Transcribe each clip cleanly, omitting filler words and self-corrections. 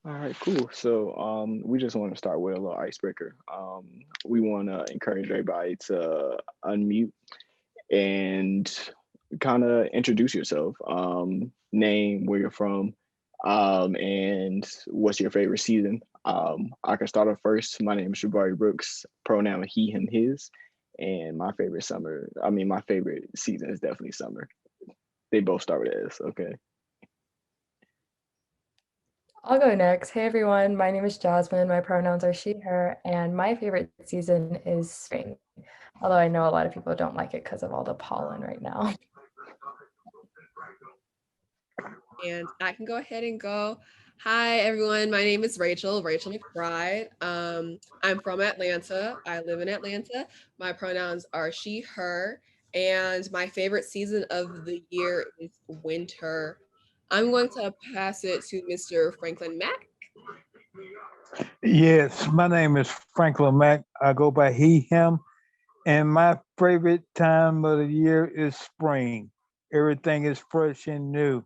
All right, cool. So we just want to start with a little icebreaker. We want to encourage everybody to unmute and kind of introduce yourself. Name, where you're from, and what's your favorite season. I can start off first. My name is Jabari Brooks. Pronoun he, him, his. And my favorite season is definitely summer. They both start with S. Okay. I'll go next. Hey everyone, my name is Jasmine. My pronouns are she, her, and my favorite season is spring. Although I know a lot of people don't like it because of all the pollen right now. And I can go ahead and go. Hi, everyone. My name is Rachel McBride. I'm from Atlanta. I live in Atlanta. My pronouns are she, her, and my favorite season of the year is winter. I'm going to pass it to Mr. Franklin Mack. Yes, my name is Franklin Mack. I go by he, him, and my favorite time of the year is spring. Everything is fresh and new.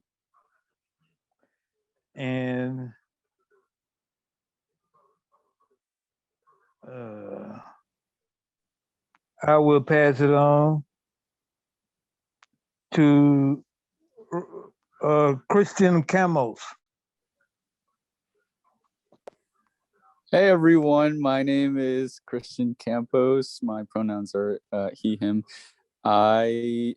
And uh, I will pass it on to Christian Camels. Hey everyone, my name is Christian Campos. My pronouns are he, him. My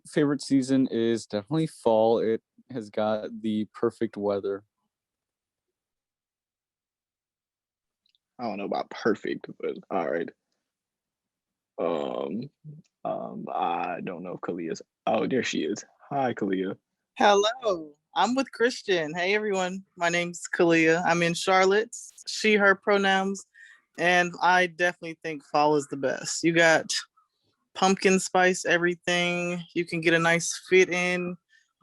favorite season is definitely fall. It has got the perfect weather. I don't know about perfect, but all right. Um, I don't know if Kalia's. Oh, there she is. Hi, Kalia. Hello, I'm with Christian. Hey everyone, my name's Kalia. I'm in Charlotte. She, her pronouns, and I definitely think fall is the best. You got pumpkin spice everything. You can get a nice fit in,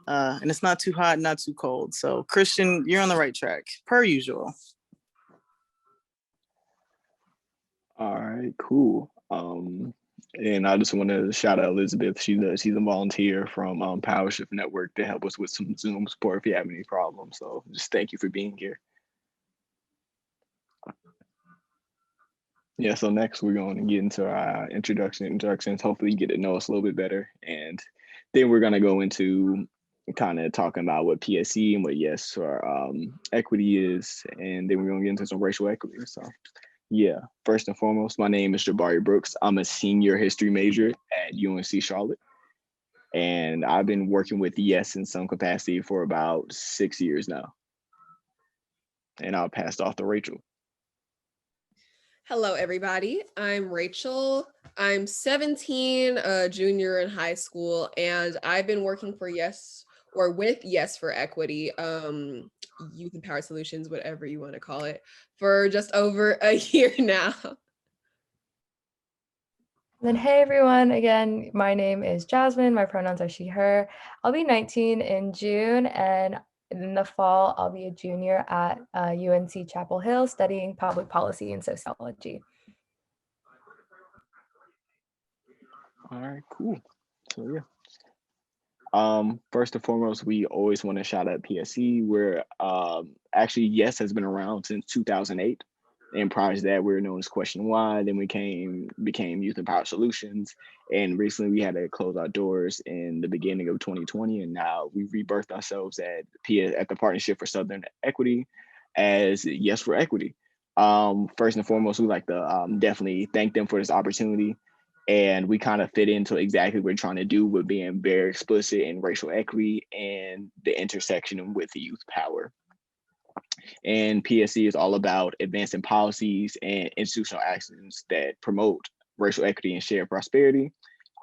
and it's not too hot, not too cold. So Christian, you're on the right track, per usual. All right, cool. And I just want to shout out Elizabeth. She's a volunteer from PowerShift Network to help us with some Zoom support if you have any problems. So just thank you for being here. Yeah, so next we're going to get into our introductions. Hopefully you get to know us a little bit better. And then we're going to go into kind of talking about what PSE and what yes for equity is. And then we're going to get into some racial equity. So yeah, first and foremost, my name is Jabari Brooks. I'm a senior history major at UNC Charlotte. And I've been working with yes in some capacity for about 6 years now. And I'll pass it off to Rachel. Hello, everybody. I'm Rachel. I'm 17, a junior in high school, and I've been working for Yes or with Yes for Equity, Youth Empowered Solutions, whatever you want to call it, for just over a year now. Then hey everyone, again, my name is Jasmine. My pronouns are she, her. I'll be 19 in June, and in the fall, I'll be a junior at UNC Chapel Hill studying public policy and sociology. All right, cool. So yeah. First and foremost, we always want to shout out PSE, where actually Yes has been around since 2008. And prior to that, we were known as Question Why. Then we became Youth Empowered Solutions. And recently we had to close our doors in the beginning of 2020. And now we rebirthed ourselves at the Partnership for Southern Equity as Yes for Equity. First and foremost, we like to definitely thank them for this opportunity. And we kind of fit into exactly what we're trying to do with being very explicit in racial equity and the intersection with youth power. And PSC is all about advancing policies and institutional actions that promote racial equity and shared prosperity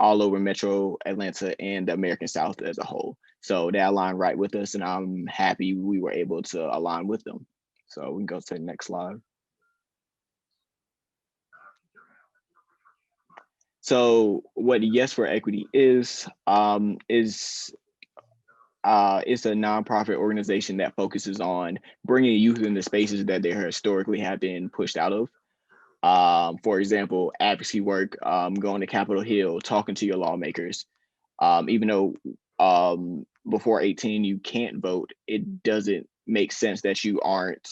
all over Metro Atlanta and the American South as a whole. So they align right with us, and I'm happy we were able to align with them. So we can go to the next slide. So what Yes for Equity is it's a nonprofit organization that focuses on bringing youth into spaces that they historically have been pushed out of. For example, advocacy work, going to Capitol Hill, talking to your lawmakers. Even though before 18 you can't vote, it doesn't makes sense that you aren't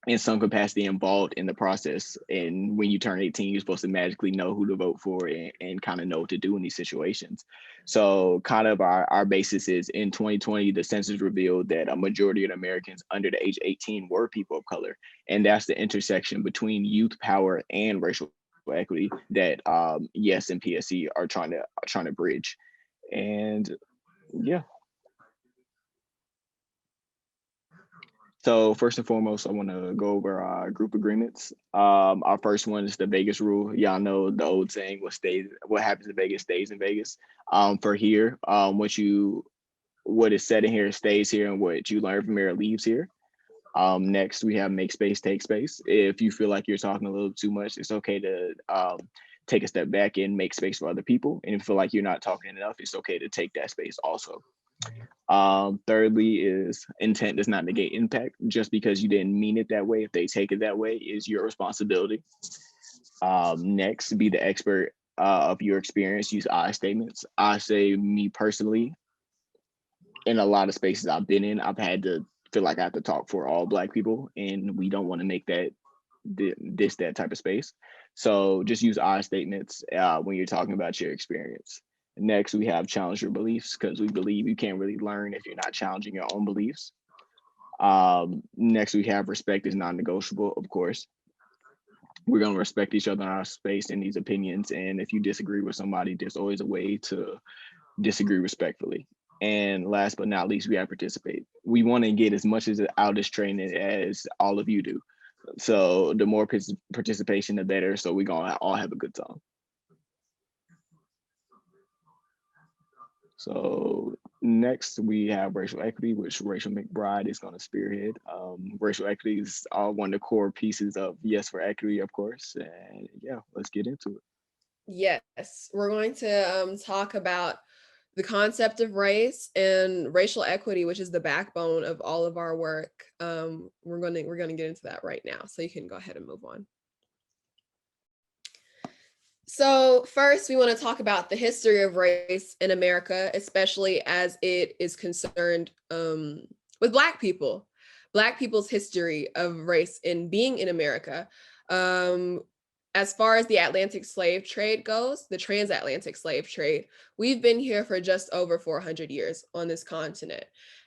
in some capacity involved in the process. And when you turn 18, you're supposed to magically know who to vote for and kind of know what to do in these situations. So kind of our basis is in 2020, the census revealed that a majority of Americans under the age of 18 were people of color. And that's the intersection between youth power and racial equity that YES and PSC are trying to bridge. And yeah. So first and foremost, I want to go over our group agreements. Our first one is the Vegas rule. Y'all know the old saying, what happens in Vegas stays in Vegas. For here, what is said in here stays here, and what you learn from here leaves here. Next, we have make space, take space. If you feel like you're talking a little too much, it's okay to take a step back and make space for other people. And if you feel like you're not talking enough, it's okay to take that space also. Thirdly is intent does not negate impact. Just because you didn't mean it that way, if they take it that way, is your responsibility. Next, be the expert of your experience. Use I statements. I say, me personally, in a lot of spaces I've been in, I've had to feel like I have to talk for all Black people, and we don't want to make that that type of space. So just use I statements when you're talking about your experience. Next, we have challenge your beliefs, because we believe you can't really learn if you're not challenging your own beliefs. Next, we have respect is non-negotiable, of course. We're going to respect each other in our space and these opinions. And if you disagree with somebody, there's always a way to disagree respectfully. And last but not least, we have participate. We want to get as much out of this training as all of you do. So the more participation, the better. So we're going to all have a good time. So next we have racial equity, which Rachel McBride is going to spearhead. Racial equity is one of the core pieces of Yes for Equity, of course. And yeah, let's get into it. Yes, we're going to talk about the concept of race and racial equity, which is the backbone of all of our work. We're going to get into that right now, so you can go ahead and move on. So first, we want to talk about the history of race in America, especially as it is concerned with Black people, Black people's history of race in being in America. As far as the Atlantic slave trade goes, the transatlantic slave trade, we've been here for just over 400 years on this continent.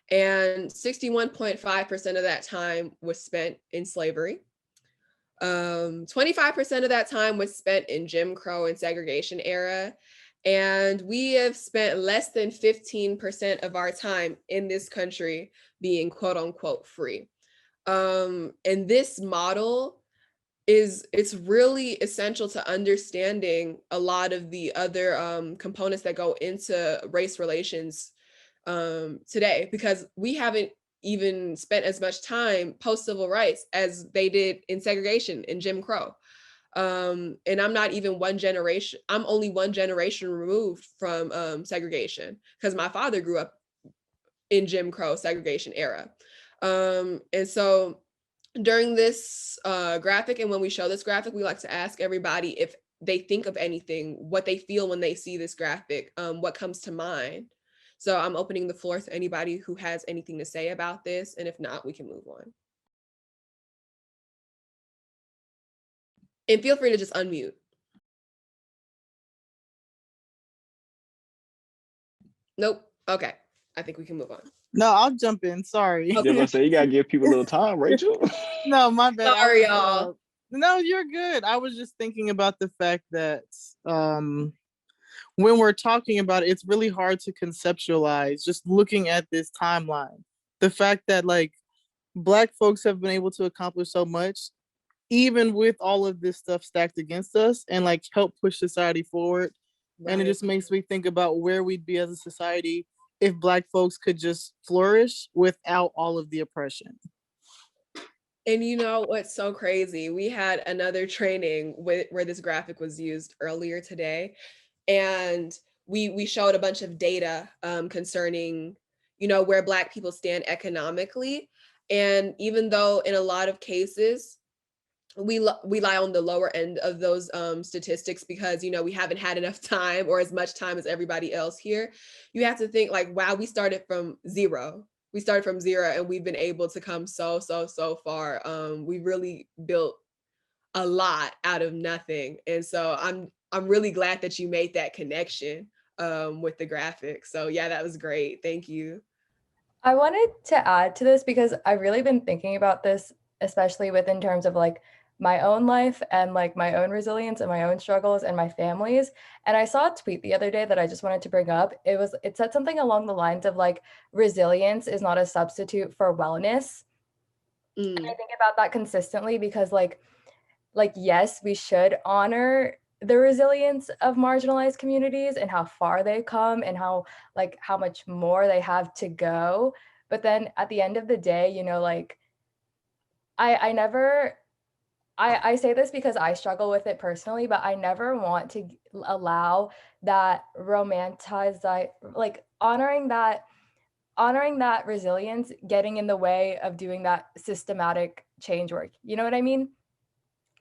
And 61.5% of that time was spent in slavery. 25% of that time was spent in Jim Crow and segregation era. And we have spent less than 15% of our time in this country being quote unquote free. And this model it's really essential to understanding a lot of the other components that go into race relations today, because we haven't even spent as much time post-civil rights as they did in segregation in Jim Crow. And I'm not even one generation, I'm only one generation removed from segregation, because my father grew up in Jim Crow segregation era. And so during this graphic, and when we show this graphic, we like to ask everybody if they think of anything, what they feel when they see this graphic, what comes to mind. So I'm opening the floor to anybody who has anything to say about this, and if not, we can move on. And feel free to just unmute. Nope. Okay. I think we can move on. No, I'll jump in. Sorry. Yeah, but say you gotta give people a little time, Rachel. No, my bad. Sorry, y'all. No, you're good. I was just thinking about the fact that when we're talking about it, it's really hard to conceptualize just looking at this timeline. The fact that like Black folks have been able to accomplish so much, even with all of this stuff stacked against us, and like help push society forward. Right. And it just makes me think about where we'd be as a society if Black folks could just flourish without all of the oppression. And you know what's so crazy? We had another training where this graphic was used earlier today, and we showed a bunch of data concerning, you know, where Black people stand economically. And even though in a lot of cases we lie on the lower end of those statistics because, you know, we haven't had enough time or as much time as everybody else here, you have to think like, wow, we started from zero. we started from zero, and we've been able to come so far. We really built a lot out of nothing, and so I'm really glad that you made that connection with the graphics. So yeah, that was great. Thank you. I wanted to add to this because I've really been thinking about this, especially within terms of like my own life and like my own resilience and my own struggles and my family's. And I saw a tweet the other day that I just wanted to bring up. It said something along the lines of like resilience is not a substitute for wellness. And I think about that consistently because like yes, we should honor the resilience of marginalized communities and how far they've come and how much more they have to go. But then at the end of the day, you know, like I never I say this because I struggle with it personally, but I never want to allow that like honoring that resilience getting in the way of doing that systematic change work. You know what I mean?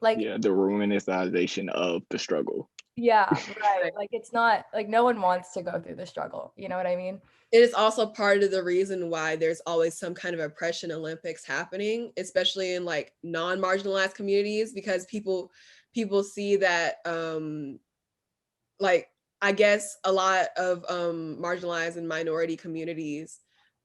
Like, Yeah, the romanticization of the struggle. yeah, right. Like it's not like no one wants to go through the struggle. You know what I mean? It is also part of the reason why there's always some kind of oppression Olympics happening, especially in like non-marginalized communities, because people see that like I guess a lot of marginalized and minority communities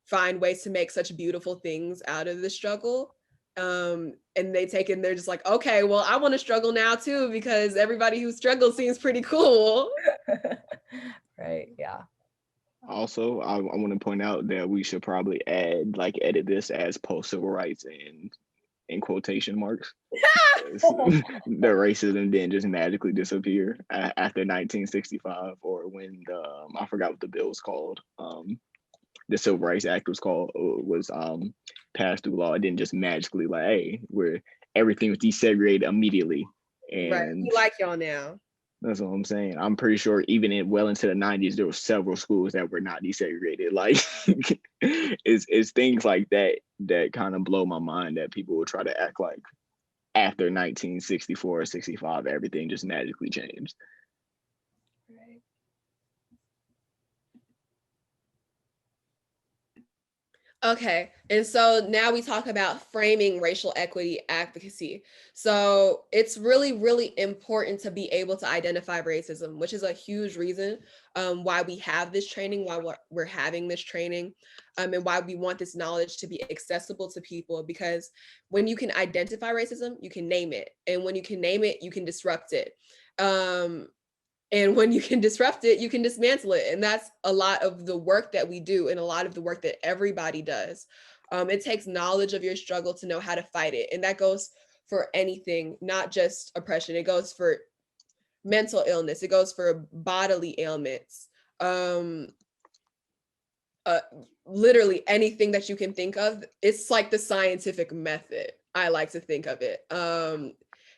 find ways to make such beautiful things out of the struggle. And they're just like, okay, well, I want to struggle now too, because everybody who struggles seems pretty cool. Right. Yeah. Also, I want to point out that we should probably edit this as post-civil rights in quotation marks. The racism didn't just magically disappear after 1965 or when I forgot what the bill was called. The Civil Rights Act was passed through law. It didn't just magically like, hey, where everything was desegregated immediately. And right. We like y'all now. That's what I'm saying. I'm pretty sure even well into the 90s, there were several schools that were not desegregated. Like it's things like that kind of blow my mind that people will try to act like after 1964 or 65, everything just magically changed. Right. Okay, and so now we talk about framing racial equity advocacy. So it's really, really important to be able to identify racism, which is a huge reason why we have this training, why we're having this training, and why we want this knowledge to be accessible to people. Because when you can identify racism, you can name it. And when you can name it, you can disrupt it. And when you can disrupt it, you can dismantle it. And that's a lot of the work that we do and a lot of the work that everybody does. It takes knowledge of your struggle to know how to fight it. And that goes for anything, not just oppression. It goes for mental illness. It goes for bodily ailments. Literally anything that you can think of. It's like the scientific method. I like to think of it.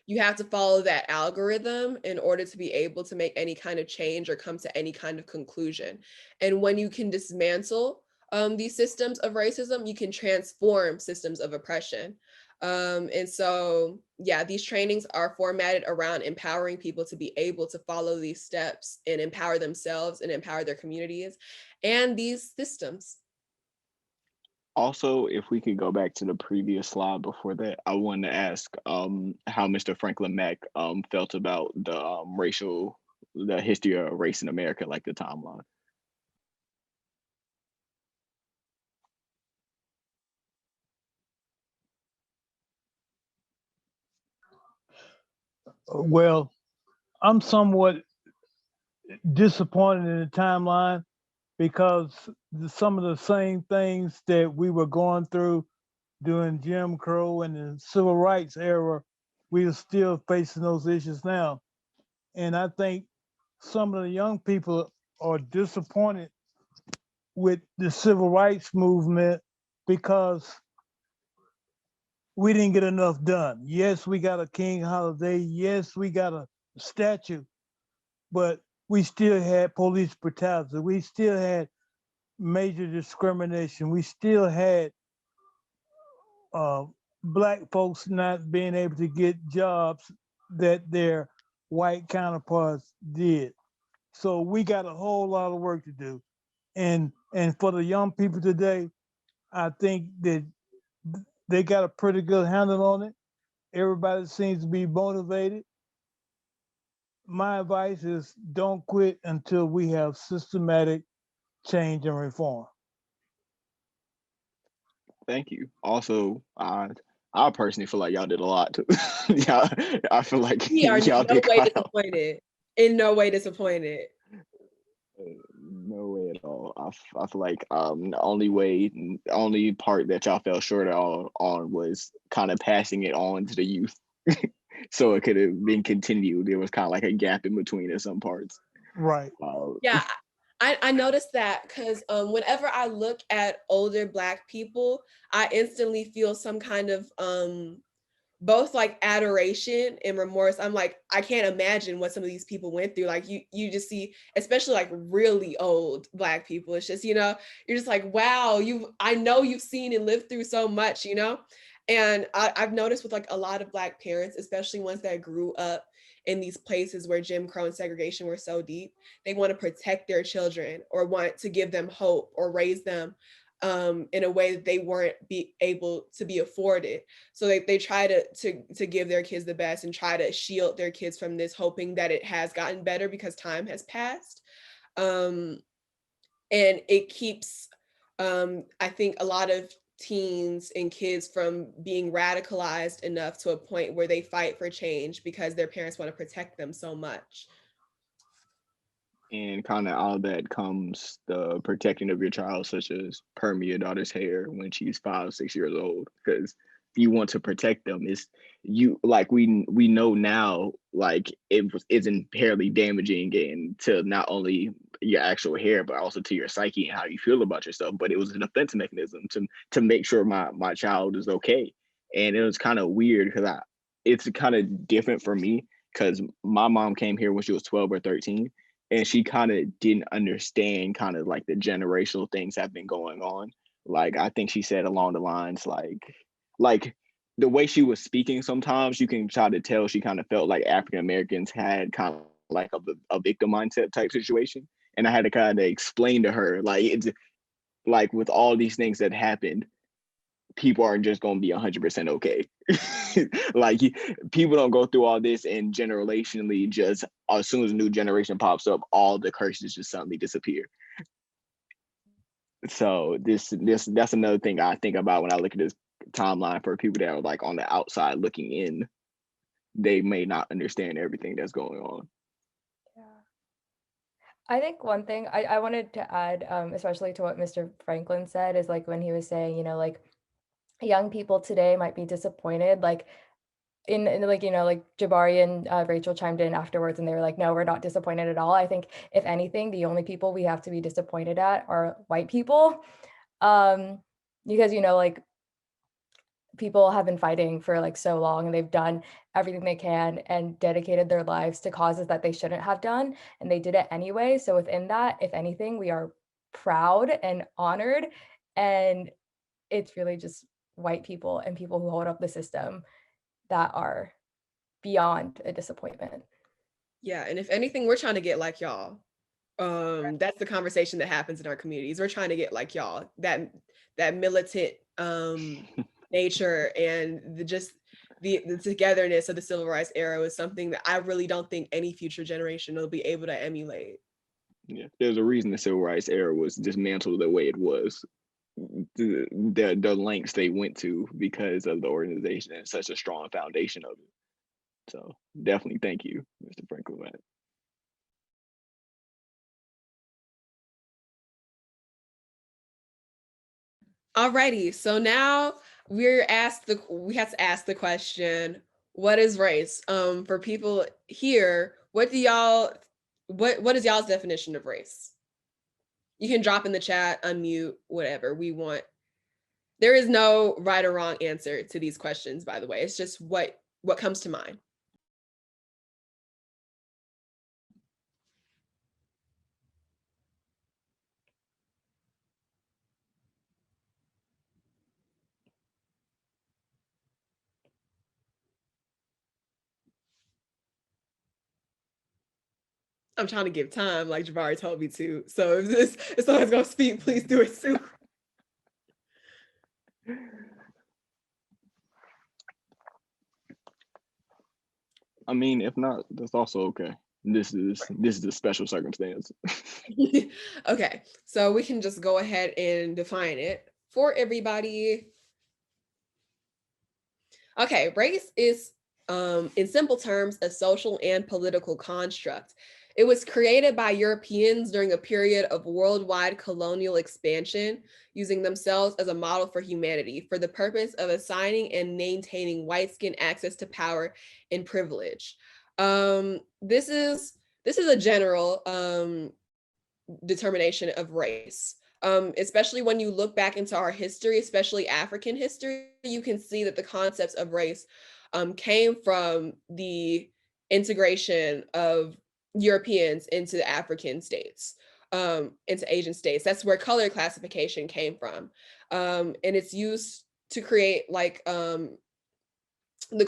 You have to follow that algorithm in order to be able to make any kind of change or come to any kind of conclusion. And when you can dismantle these systems of racism, you can transform systems of oppression. And so, yeah, these trainings are formatted around empowering people to be able to follow these steps and empower themselves and empower their communities and these systems. Also, if we could go back to the previous slide before that, I wanted to ask how Mr. Franklin Mack felt about the history of race in America, like the timeline. Well, I'm somewhat disappointed in the timeline because some of the same things that we were going through during Jim Crow and the civil rights era, we are still facing those issues now. And I think some of the young people are disappointed with the civil rights movement because we didn't get enough done. Yes, we got a King holiday. Yes, we got a statue, but we still had police brutality. We still had major discrimination. We still had Black folks not being able to get jobs that their white counterparts did. So we got a whole lot of work to do. And for the young people today, I think that they got a pretty good handle on it. Everybody seems to be motivated. My advice is don't quit until we have systematic change and reform. Thank you. Also, I personally feel like y'all did a lot too. Yeah, I feel like We are y'all no did way quite a lot. disappointed. In no way disappointed. No way at all. I feel like the only part that y'all fell short on was kind of passing it on to the youth, so it could have been continued. There was kind of like a gap in between in some parts. Right. Yeah, I noticed that because whenever I look at older Black people, I instantly feel some kind of both like adoration and remorse. I'm like, I can't imagine what some of these people went through. Like you just see, especially like really old Black people. It's just, you're just like, wow, I know you've seen and lived through so much, And I've noticed with like a lot of Black parents, especially ones that grew up in these places where Jim Crow and segregation were so deep, they want to protect their children or want to give them hope or raise them in a way that they weren't able to be afforded. So they try to give their kids the best and try to shield their kids from this, hoping that it has gotten better because time has passed. And it keeps, I think, a lot of teens and kids from being radicalized enough to a point where they fight for change because their parents want to protect them so much. And kind of out of that comes the protecting of your child, such as perming your daughter's hair when she's 5, 6 years old, because you want to protect them. It's you like we know now, like it's inherently damaging and to not only your actual hair but also to your psyche and how you feel about yourself. But it was a defense mechanism to make sure my child is okay. And it was kind of weird because it's kind of different for me because my mom came here when she was 12 or 13, and she kind of didn't understand kind of like the generational things that have been going on. Like I think she said along the lines like the way she was speaking, sometimes you can try to tell she kind of felt like African Americans had kind of like a victim mindset type situation. And I had to kind of explain to her like it's like with all these things that happened, people aren't just going to be 100% okay. Like people don't go through all this and generationally just as soon as a new generation pops up, all the curses just suddenly disappear. So that's another thing I think about when I look at this timeline for people that are like on the outside looking in. They may not understand everything that's going on. Yeah. I think one thing I wanted to add, especially to what Mr. Franklin said, is like when he was saying, like young people today might be disappointed, like in like, like Jabari and Rachel chimed in afterwards and they were like, no, we're not disappointed at all. I think if anything, the only people we have to be disappointed at are white people. Because, like people have been fighting for like so long and they've done everything they can and dedicated their lives to causes that they shouldn't have done, and they did it anyway. So within that, if anything, we are proud and honored, and it's really just white people and people who hold up the system that are beyond a disappointment. Yeah, and if anything, we're trying to get like y'all. That's the conversation that happens in our communities. We're trying to get like y'all. That militant nature and the togetherness of the civil rights era was something that I really don't think any future generation will be able to emulate. Yeah, there's a reason the civil rights era was dismantled the way it was. The lengths they went to because of the organization and such a strong foundation of it. So definitely thank you, Mr. Franklin. Alrighty, so now we have to ask the question, what is race? For people here, what is y'all's definition of race? You can drop in the chat, unmute, whatever we want. There is no right or wrong answer to these questions, by the way. It's just what comes to mind. I'm trying to give time, like Jabari told me to. So if someone's gonna speak, please do it soon. I mean, if not, that's also okay. This is a special circumstance. Okay, so we can just go ahead and define it for everybody. Okay, race is, in simple terms, a social and political construct. It was created by Europeans during a period of worldwide colonial expansion, using themselves as a model for humanity for the purpose of assigning and maintaining white skin access to power and privilege. This is a general determination of race. Especially when you look back into our history, especially African history, you can see that the concepts of race came from the integration of Europeans into the African states, into Asian states. That's where color classification came from. And it's used to create, like the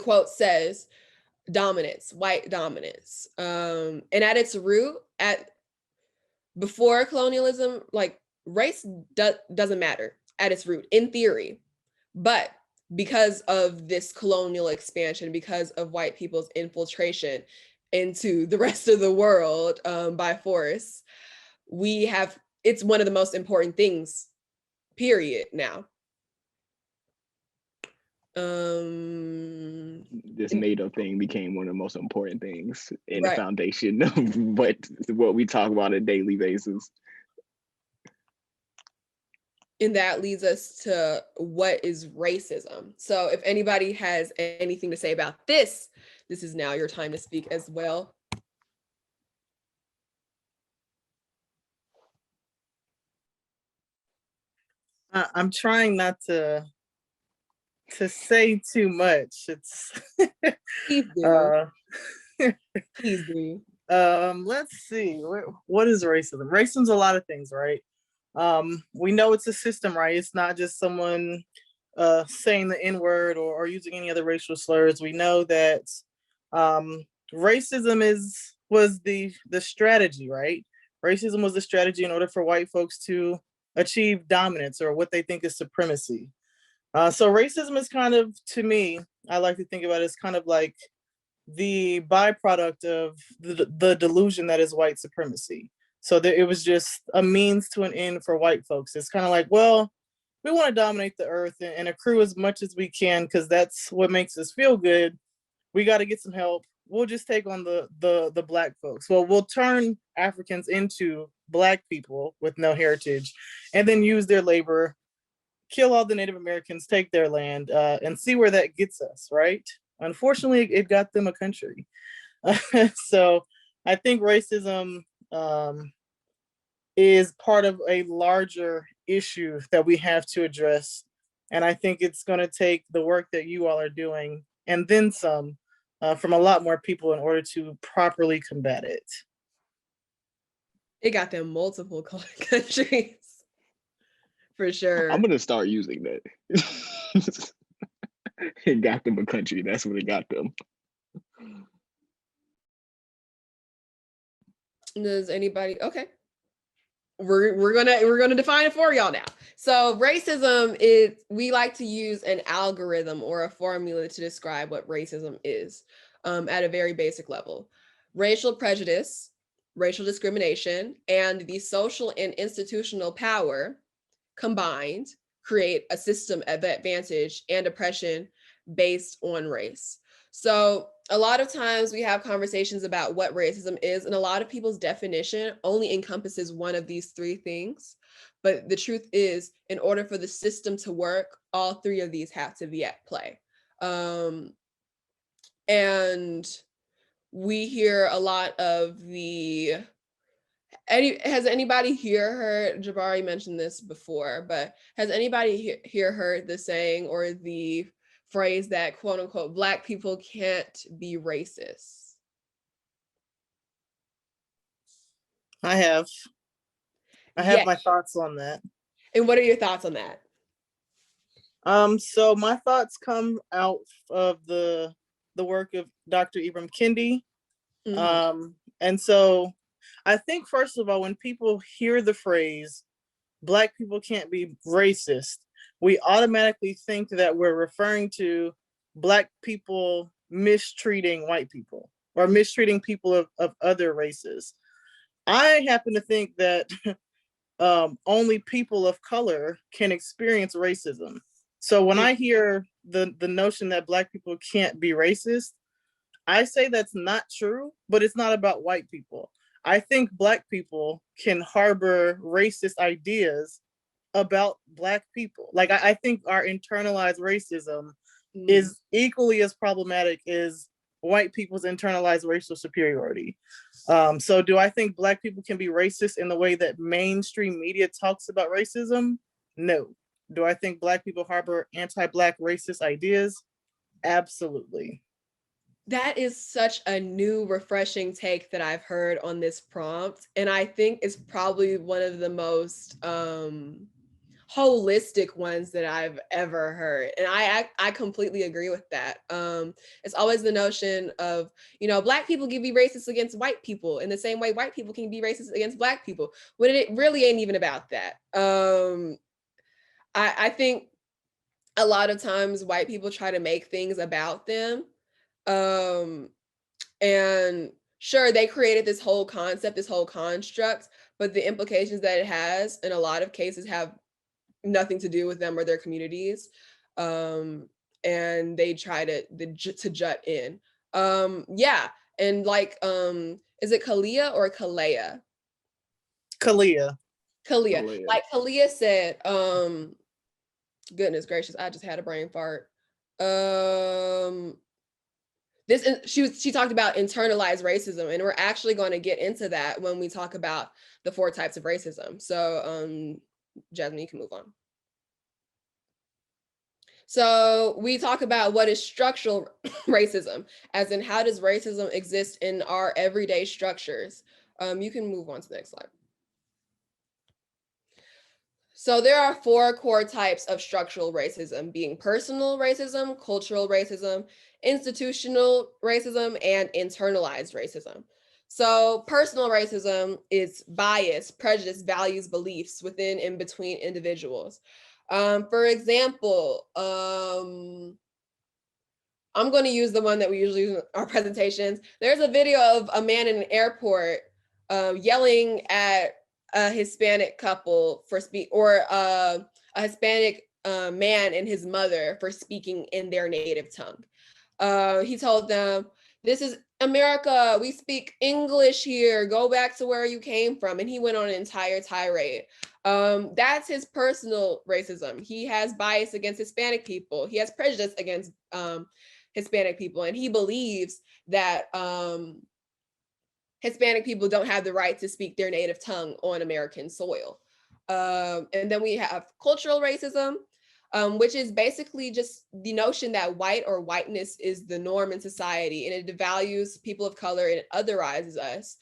quote says, dominance, white dominance. And at its root, before colonialism, like race doesn't matter at its root in theory, but because of this colonial expansion, because of white people's infiltration into the rest of the world by force, it's one of the most important things, period, now. This made up thing became one of the most important things in the Right. foundation of what we talk about on a daily basis. And that leads us to what is racism. So if anybody has anything to say about this is now your time to speak as well. I'm trying not to say too much. It's Please do. Please do. Let's see. What is racism? Racism's a lot of things, right? We know it's a system, right? It's not just someone saying the N-word or using any other racial slurs. We know that racism was the strategy, right? Racism was the strategy in order for white folks to achieve dominance or what they think is supremacy. So racism is kind of, to me, I like to think about it as kind of like the byproduct of the delusion that is white supremacy. So that it was just a means to an end for white folks. It's kind of like, well, we want to dominate the earth and accrue as much as we can because that's what makes us feel good. We got to get some help. We'll just take on the black folks. Well, we'll turn Africans into black people with no heritage and then use their labor, kill all the Native Americans, take their land, and see where that gets us, right? Unfortunately, it got them a country. So I think racism is part of a larger issue that we have to address. And I think it's going to take the work that you all are doing and then some from a lot more people in order to properly combat it. It got them multiple countries. For sure. I'm gonna start using that. It got them a country. That's what it got them. Does anybody? Okay. We're gonna define it for y'all now. So racism is, we like to use an algorithm or a formula to describe what racism is at a very basic level. Racial prejudice, racial discrimination, and the social and institutional power combined create a system of advantage and oppression based on race. So a lot of times we have conversations about what racism is, and a lot of people's definition only encompasses one of these three things. But the truth is, in order for the system to work, all three of these have to be at play. And we hear a lot of has anybody here heard, Jabari mentioned this before, but has anybody here heard the saying or the phrase that quote unquote Black people can't be racist? I have my thoughts on that. And what are your thoughts on that? So my thoughts come out of the work of Dr. Ibram Kendi. Mm-hmm. And so I think, first of all, when people hear the phrase Black people can't be racist, we automatically think that we're referring to Black people mistreating white people or mistreating people of other races. I happen to think that only people of color can experience racism. So when I hear the notion that Black people can't be racist, I say that's not true, but it's not about white people. I think Black people can harbor racist ideas about Black people. Like, I think our internalized racism is equally as problematic as white people's internalized racial superiority. So do I think Black people can be racist in the way that mainstream media talks about racism? No. Do I think Black people harbor anti-Black racist ideas? Absolutely. That is such a new, refreshing take that I've heard on this prompt. And I think it's probably one of the most holistic ones that I've ever heard. And I completely agree with that. It's always the notion of, you know, Black people can be racist against white people in the same way white people can be racist against Black people, when it really ain't even about that. I think a lot of times white people try to make things about them. And sure, they created this whole concept, this whole construct, but the implications that it has in a lot of cases have nothing to do with them or their communities. And they try to jut in. Yeah. And like, is it Kalia or Kalea? Kalia. Kalia. Like Kalia said, goodness gracious, I just had a brain fart. She talked about internalized racism, and we're actually going to get into that when we talk about the 4 types of racism. So Jasmine, you can move on. So we talk about what is structural racism, as in how does racism exist in our everyday structures. You can move on to the next slide. So there are 4 core types of structural racism, being personal racism, cultural racism, institutional racism, and internalized racism. So personal racism is bias, prejudice, values, beliefs within and between individuals. For example, I'm going to use the one that we usually use in our presentations. There's a video of a man in an airport yelling at a Hispanic couple for a Hispanic man and his mother for speaking in their native tongue. He told them, "This is America. We speak English here. Go back to where you came from." And he went on an entire tirade. That's his personal racism. He has bias against Hispanic people. He has prejudice against Hispanic people, and he believes that Hispanic people don't have the right to speak their native tongue on American soil. And then we have cultural racism, which is basically just the notion that white or whiteness is the norm in society, and it devalues people of color and it otherizes us.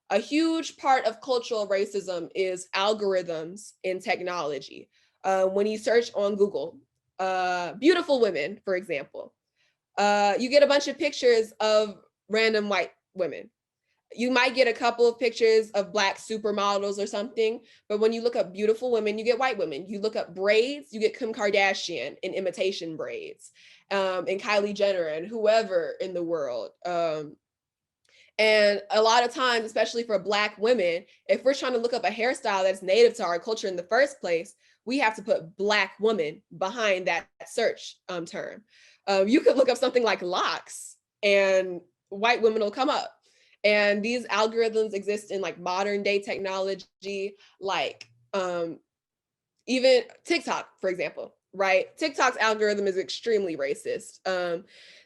A huge part of cultural racism is algorithms in technology. When you search on Google, beautiful women, for example, you get a bunch of pictures of random white women. You might get a couple of pictures of Black supermodels or something, but when you look up beautiful women, you get white women. You look up braids, you get Kim Kardashian in imitation braids, and Kylie Jenner and whoever in the world. And a lot of times, especially for Black women, if we're trying to look up a hairstyle that's native to our culture in the first place, we have to put Black woman behind that search term. You could look up something like locks and white women will come up. And these algorithms exist in like modern day technology, like even TikTok, for example, right? TikTok's algorithm is extremely racist.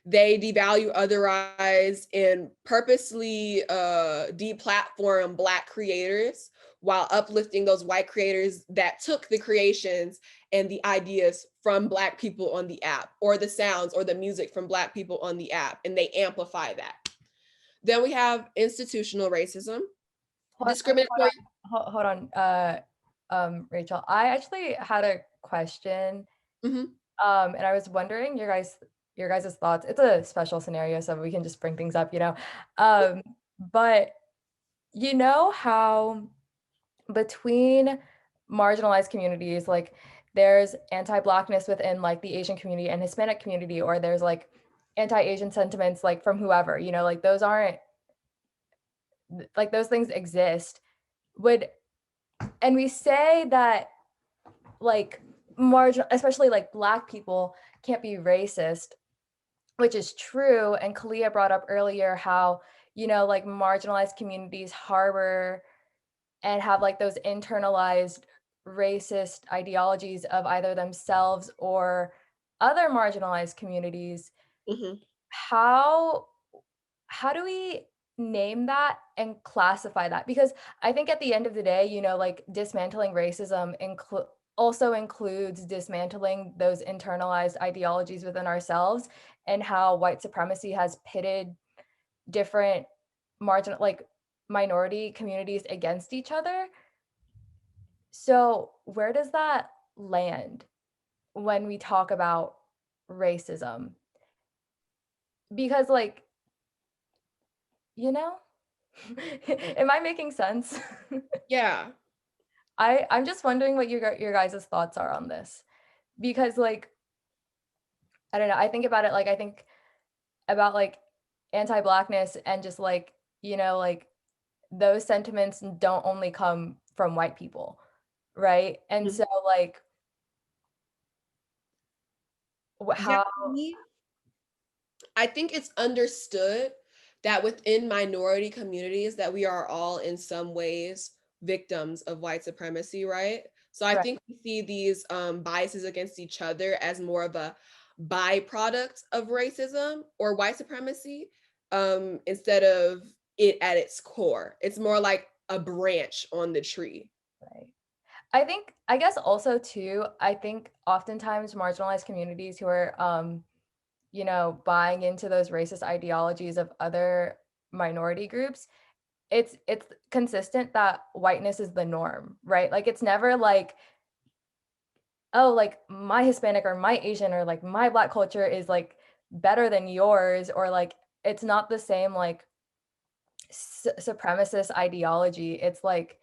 They devalue, otherize, and purposely deplatform Black creators while uplifting those white creators that took the creations and the ideas from Black people on the app, or the sounds or the music from Black people on the app, and they amplify that. Then we have institutional racism, discriminatory. Hold on, Rachel. I actually had a question, and I was wondering your guys' thoughts. It's a special scenario, so we can just bring things up, you know. But you know how between marginalized communities, like there's anti-Blackness within like the Asian community and Hispanic community, or there's like anti-Asian sentiments like from whoever, you know, like those aren't, like those things exist. And we say that like especially like Black people can't be racist, which is true. And Kalia brought up earlier how, you know, like marginalized communities harbor and have like those internalized racist ideologies of either themselves or other marginalized communities. Mhm. How do we name that and classify that? Because I think at the end of the day, you know, like dismantling racism also includes dismantling those internalized ideologies within ourselves, and how white supremacy has pitted different minority communities against each other. So where does that land when we talk about racism? Because like, you know, am I making sense? Yeah. I'm just wondering what your guys' thoughts are on this. Because like, I don't know, I think about it like, I think about like anti-Blackness and just like, you know, like those sentiments don't only come from white people, right? And Mhm. so like Yeah, how for me, I think it's understood that within minority communities that we are all in some ways victims of white supremacy, right? So I right, think we see these biases against each other as more of a byproduct of racism or white supremacy, instead of it at its core. It's more like a branch on the tree. right. I guess also too, I think oftentimes marginalized communities who are you know, buying into those racist ideologies of other minority groups, it's consistent that whiteness is the norm, right? Like it's never like, oh, like my Hispanic or my Asian or like my Black culture is like better than yours, or like it's not the same like supremacist ideology. It's like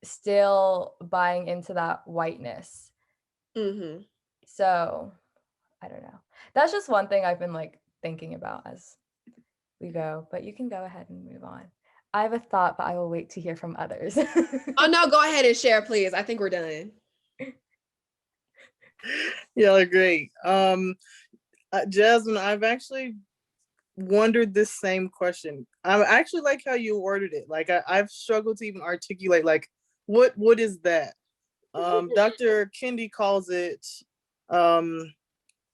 still buying into that whiteness. Mm-hmm. So I don't know. That's just one thing I've been like thinking about as we go, but you can go ahead and move on. I have a thought, but I will wait to hear from others. Oh no, go ahead and share, please. I think we're done. Yeah, great. Jasmine, I've actually wondered this same question. I actually like how you worded it. Like I've struggled to even articulate like what is that? Dr. Kendi calls it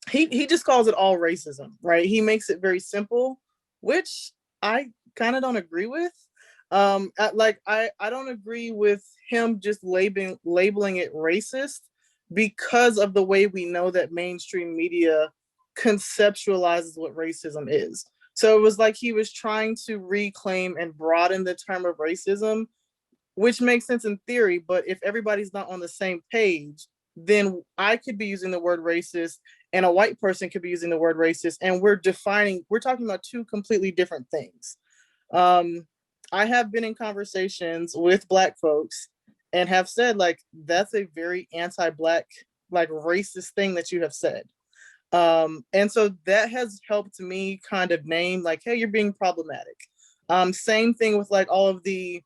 he just calls it all racism, right? He makes it very simple, which I kind of don't agree with. I don't agree with him just labeling it racist because of the way we know that mainstream media conceptualizes what racism is. So it was like he was trying to reclaim and broaden the term of racism, which makes sense in theory, but if everybody's not on the same page, then I could be using the word racist and a white person could be using the word racist, and we're talking about two completely different things. I have been in conversations with Black folks and have said, like, that's a very anti-Black, like, racist thing that you have said. And so that has helped me kind of name, like, hey, you're being problematic. Same thing with like all of the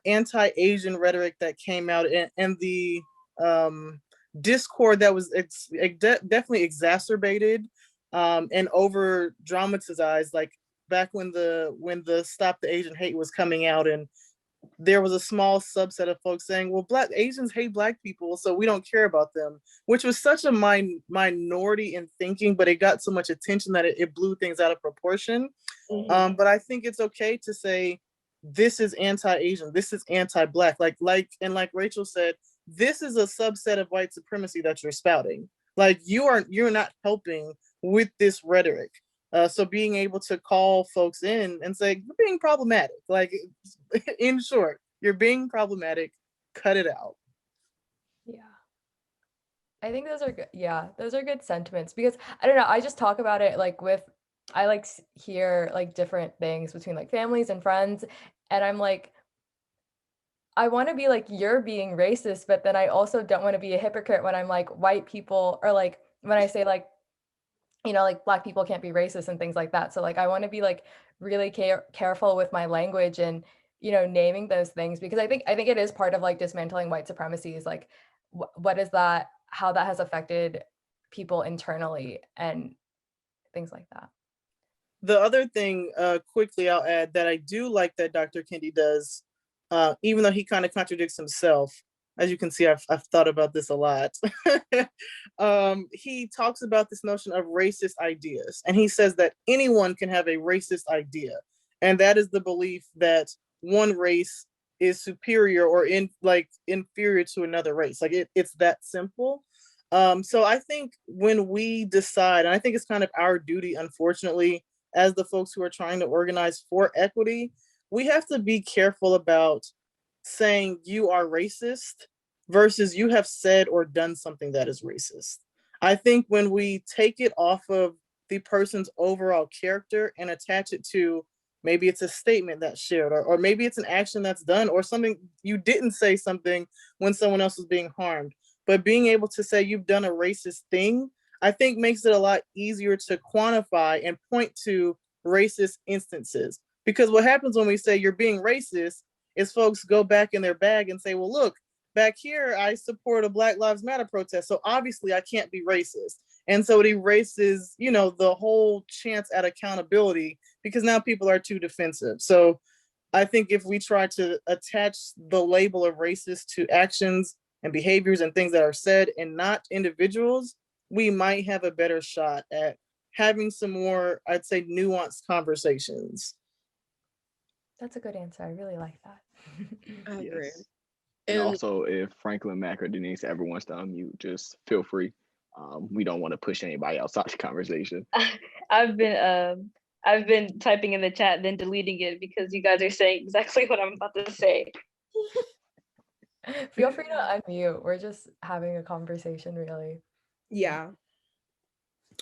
anti-Asian rhetoric that came out, and the discord that was definitely exacerbated and over dramatized, like back when the Stop the Asian Hate was coming out, and there was a small subset of folks saying, well, Black Asians hate Black people, so we don't care about them, which was such a minority in thinking, but it got so much attention that it blew things out of proportion. Mm-hmm. But I think it's okay to say this is anti-Asian, this is anti-Black, like Rachel said, this is a subset of white supremacy that you're spouting. Like you're not helping with this rhetoric. So being able to call folks in and say, you're being problematic, like in short, you're being problematic, cut it out. Yeah. I think those are good. Yeah, those are good sentiments, because I don't know, I just talk about it like I like hear like different things between like families and friends, and I'm like, I want to be like, you're being racist, but then I also don't want to be a hypocrite when I'm like, white people, or like when I say like, you know, like Black people can't be racist and things like that. So like I want to be like really careful with my language and, you know, naming those things, because I think it is part of like dismantling white supremacy is like what is that, how that has affected people internally and things like that. The other thing, quickly, I'll add that I do like that Dr. Kendi does, even though he kind of contradicts himself. As you can see, I've thought about this a lot. He talks about this notion of racist ideas, and he says that anyone can have a racist idea, and that is the belief that one race is superior or inferior to another race. Like it's that simple. So I think when we decide, and I think it's kind of our duty, unfortunately, as the folks who are trying to organize ForEquity, we have to be careful about saying you are racist versus you have said or done something that is racist. I think when we take it off of the person's overall character and attach it to maybe it's a statement that's shared, or maybe it's an action that's done, or something you didn't say something when someone else was being harmed, but being able to say you've done a racist thing, I think makes it a lot easier to quantify and point to racist instances. Because what happens when we say you're being racist is folks go back in their bag and say, well, look, back here, I support a Black Lives Matter protest, so obviously I can't be racist. And so it erases, the whole chance at accountability, because now people are too defensive. So I think if we try to attach the label of racist to actions and behaviors and things that are said and not individuals, we might have a better shot at having some more, I'd say, nuanced conversations. That's a good answer. I really like that. I agree. Yes. And also, if Franklin, Mac, or Denise ever wants to unmute, just feel free. We don't want to push anybody outside the conversation. I've been typing in the chat, then deleting it because you guys are saying exactly what I'm about to say. Feel free to unmute. We're just having a conversation, really. Yeah.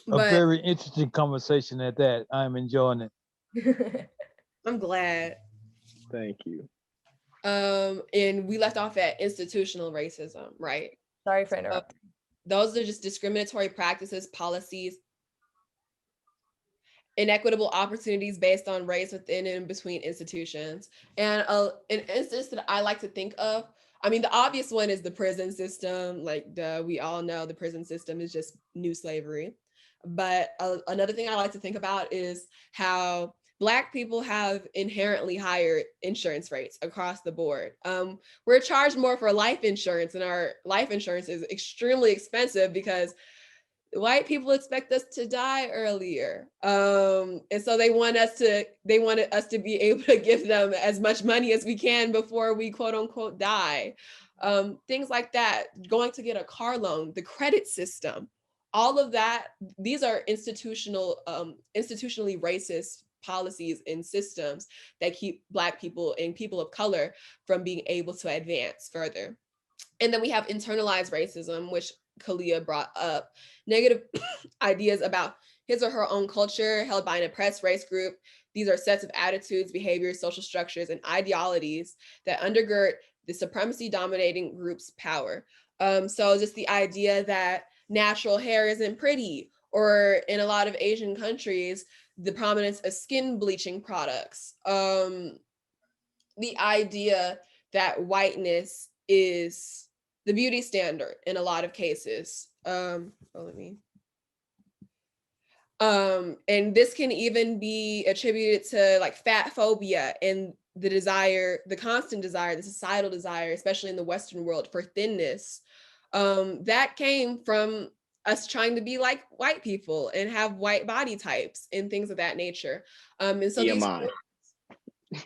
A very interesting conversation at that. I'm enjoying it. I'm glad. Thank you. And we left off at institutional racism, right? Sorry for interrupting. Those are just discriminatory practices, policies, inequitable opportunities based on race within and between institutions. And an instance that I like to think of, the obvious one is the prison system. We all know the prison system is just new slavery. But another thing I like to think about is how Black people have inherently higher insurance rates across the board. We're charged more for life insurance, and our life insurance is extremely expensive because white people expect us to die earlier. And so they wanted us to be able to give them as much money as we can before we quote unquote die. Things like that, going to get a car loan, the credit system, all of that, these are institutionally racist policies and systems that keep Black people and people of color from being able to advance further. And then we have internalized racism, which Kalia brought up, negative ideas about his or her own culture held by an oppressed race group. These are sets of attitudes, behaviors, social structures, and ideologies that undergird the supremacy dominating group's power. So just the idea that natural hair isn't pretty, or in a lot of Asian countries, the prominence of skin bleaching products. The idea that whiteness is the beauty standard in a lot of cases. And this can even be attributed to like fat phobia and the constant desire, the societal desire, especially in the Western world, for thinness. That came from us trying to be like white people and have white body types and things of that nature. And so BMI. You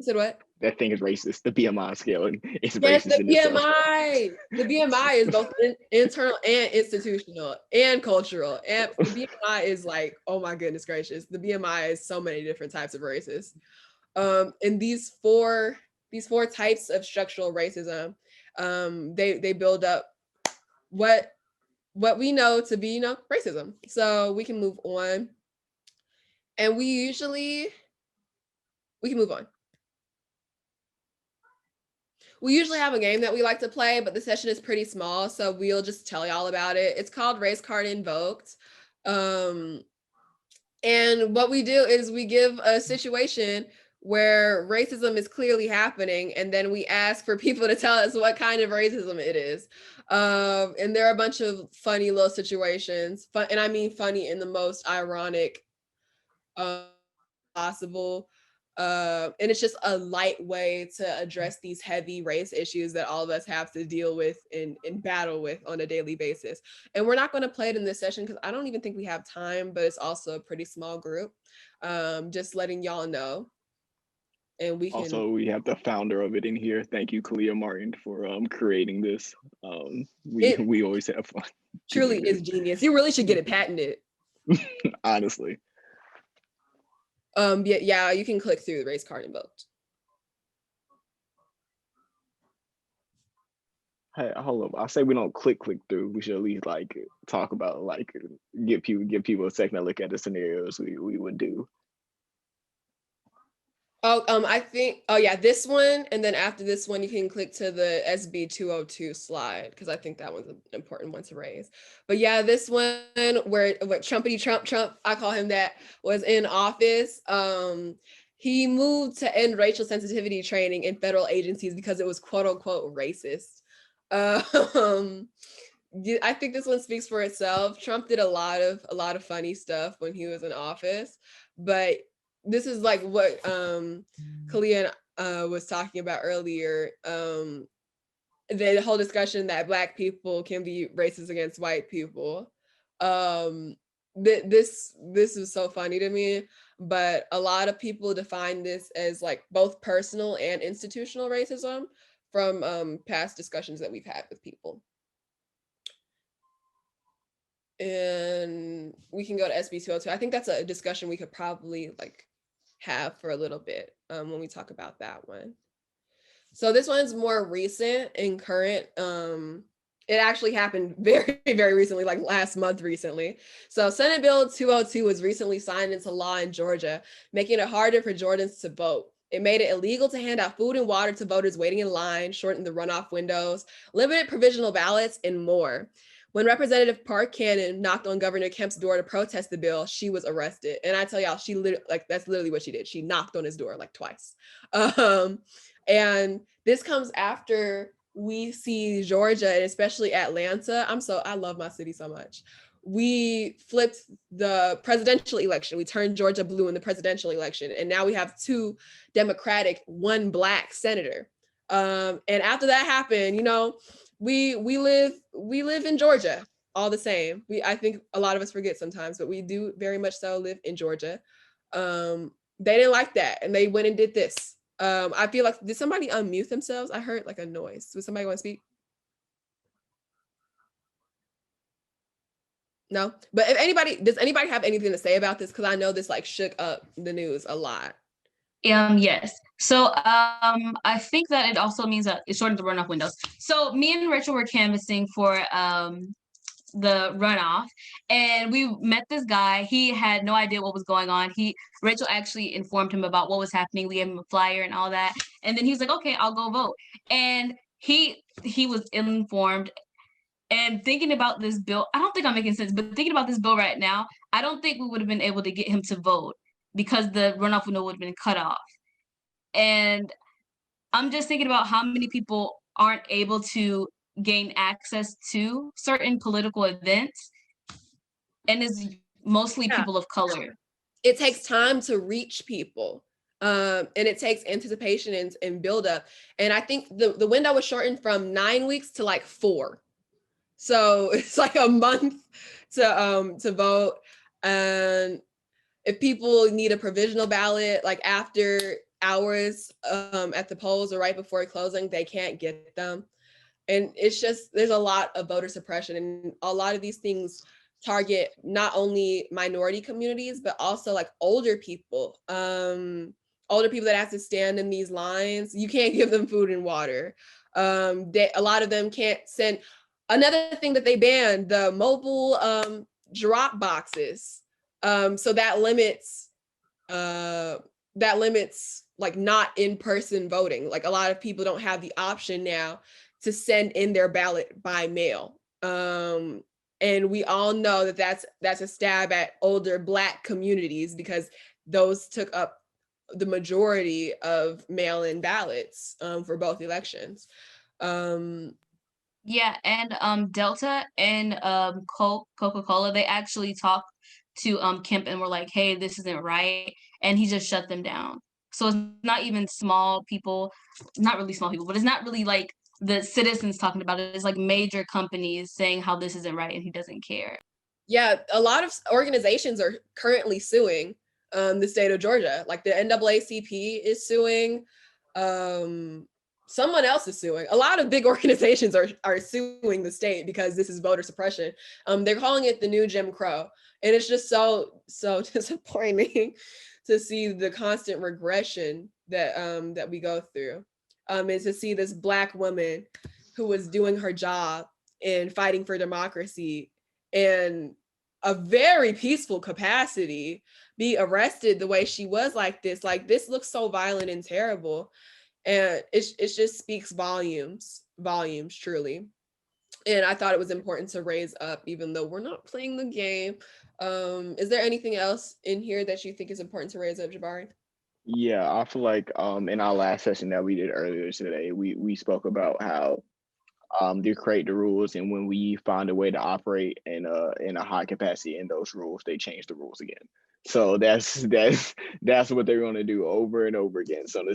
said what? That thing is racist. The BMI scale is yes, racist. The BMI. The BMI is both internal and institutional and cultural. And the BMI is like, oh my goodness gracious. The BMI is so many different types of racist. And these four types of structural racism, they build up what we know to be, racism. So we can move on. And we can move on. We usually have a game that we like to play, but the session is pretty small, so we'll just tell y'all about it. It's called Race Card Invoked. And what we do is we give a situation where racism is clearly happening, and then we ask for people to tell us what kind of racism it is. And there are a bunch of funny little situations, and I mean funny in the most ironic possible. And it's just a light way to address these heavy race issues that all of us have to deal with and battle with on a daily basis. And we're not going to play it in this session because I don't even think we have time, but it's also a pretty small group. Just letting y'all know. And we can Also, we have the founder of it in here. Thank you, Kalia Martin, for creating this. We always have fun. Truly is genius. You really should get it patented. Honestly. Yeah, you can click through the race card invoked. Hey, hold up. I say we don't click through. We should at least like talk about like give people a second to look at the scenarios we would do. Oh, I think, oh yeah, this one, and then after this one, you can click to the SB 202 slide, because I think that one's an important one to raise. But yeah, this one where what Trumpity Trump, I call him that, was in office. He moved to end racial sensitivity training in federal agencies because it was quote unquote racist. I think this one speaks for itself. Trump did a lot of funny stuff when he was in office, but this is like what Kalia was talking about earlier. The whole discussion that Black people can be racist against white people. This is so funny to me, but a lot of people define this as like both personal and institutional racism from past discussions that we've had with people. And we can go to SB 202. I think that's a discussion we could probably like have for a little bit when we talk about that one. So this one's more recent and current. It actually happened very, very recently, like last month recently. So Senate Bill 202 was recently signed into law in Georgia, making it harder for Georgians to vote. It made it illegal to hand out food and water to voters waiting in line, shortened the runoff windows, limited provisional ballots, and more. When Representative Park Cannon knocked on Governor Kemp's door to protest the bill, she was arrested. And I tell y'all, she literally, like, that's literally what she did. She knocked on his door like twice. And this comes after we see Georgia and especially Atlanta. I love my city so much. We flipped the presidential election. We turned Georgia blue in the presidential election. And now we have 2 Democratic, 1 Black senator. And after that happened, you know, we live in Georgia all the same. I think a lot of us forget sometimes, but we do very much so live in Georgia. They didn't like that, and they went and did this. I feel like, did somebody unmute themselves? I heard like a noise. Was somebody want to speak? No, but does anybody have anything to say about this? Because I know this like shook up the news a lot. Yes. So I think that it also means that it shortened the runoff windows. So me and Rachel were canvassing for the runoff, and we met this guy. He had no idea what was going on. Rachel actually informed him about what was happening. We gave him a flyer and all that, and then he was like, "Okay, I'll go vote." And he was ill-informed. And thinking about this bill, I don't think I'm making sense, but thinking about this bill right now, I don't think we would have been able to get him to vote because the runoff window would have been cut off. And I'm just thinking about how many people aren't able to gain access to certain political events, and it's mostly people of color. It takes time to reach people. And it takes anticipation and build up. And I think the window was shortened from 9 weeks to like 4. So it's like a month to vote. And if people need a provisional ballot, like after hours at the polls or right before closing, they can't get them. And it's just, there's a lot of voter suppression, and a lot of these things target not only minority communities, but also like older people that have to stand in these lines. You can't give them food and water. A lot of them can't send. Another thing that they banned, the mobile drop boxes. So that limits like not in-person voting. Like a lot of people don't have the option now to send in their ballot by mail. And we all know that that's a stab at older Black communities, because those took up the majority of mail-in ballots for both elections. Yeah, and Delta and Coca-Cola, they actually talked to Kemp and were like, "Hey, this isn't right," and he just shut them down. So it's not even small people, not really small people, but it's not really like the citizens talking about it. It's like major companies saying how this isn't right, and he doesn't care. Yeah, a lot of organizations are currently suing the state of Georgia. Like the NAACP is suing. Someone else is suing. A lot of big organizations are suing the state because this is voter suppression. They're calling it the new Jim Crow, and it's just so disappointing to see the constant regression that we go through. And to see this Black woman who was doing her job and fighting for democracy in a very peaceful capacity be arrested the way she was. Like this looks so violent and terrible, and it just speaks volumes truly. And I thought it was important to raise up, even though we're not playing the game. Is there anything else in here that you think is important to raise up, Jabari? Yeah, I feel like in our last session that we did earlier today, we spoke about how they create the rules, and when we find a way to operate in a high capacity in those rules, they change the rules again. So that's what they're going to do over and over again. So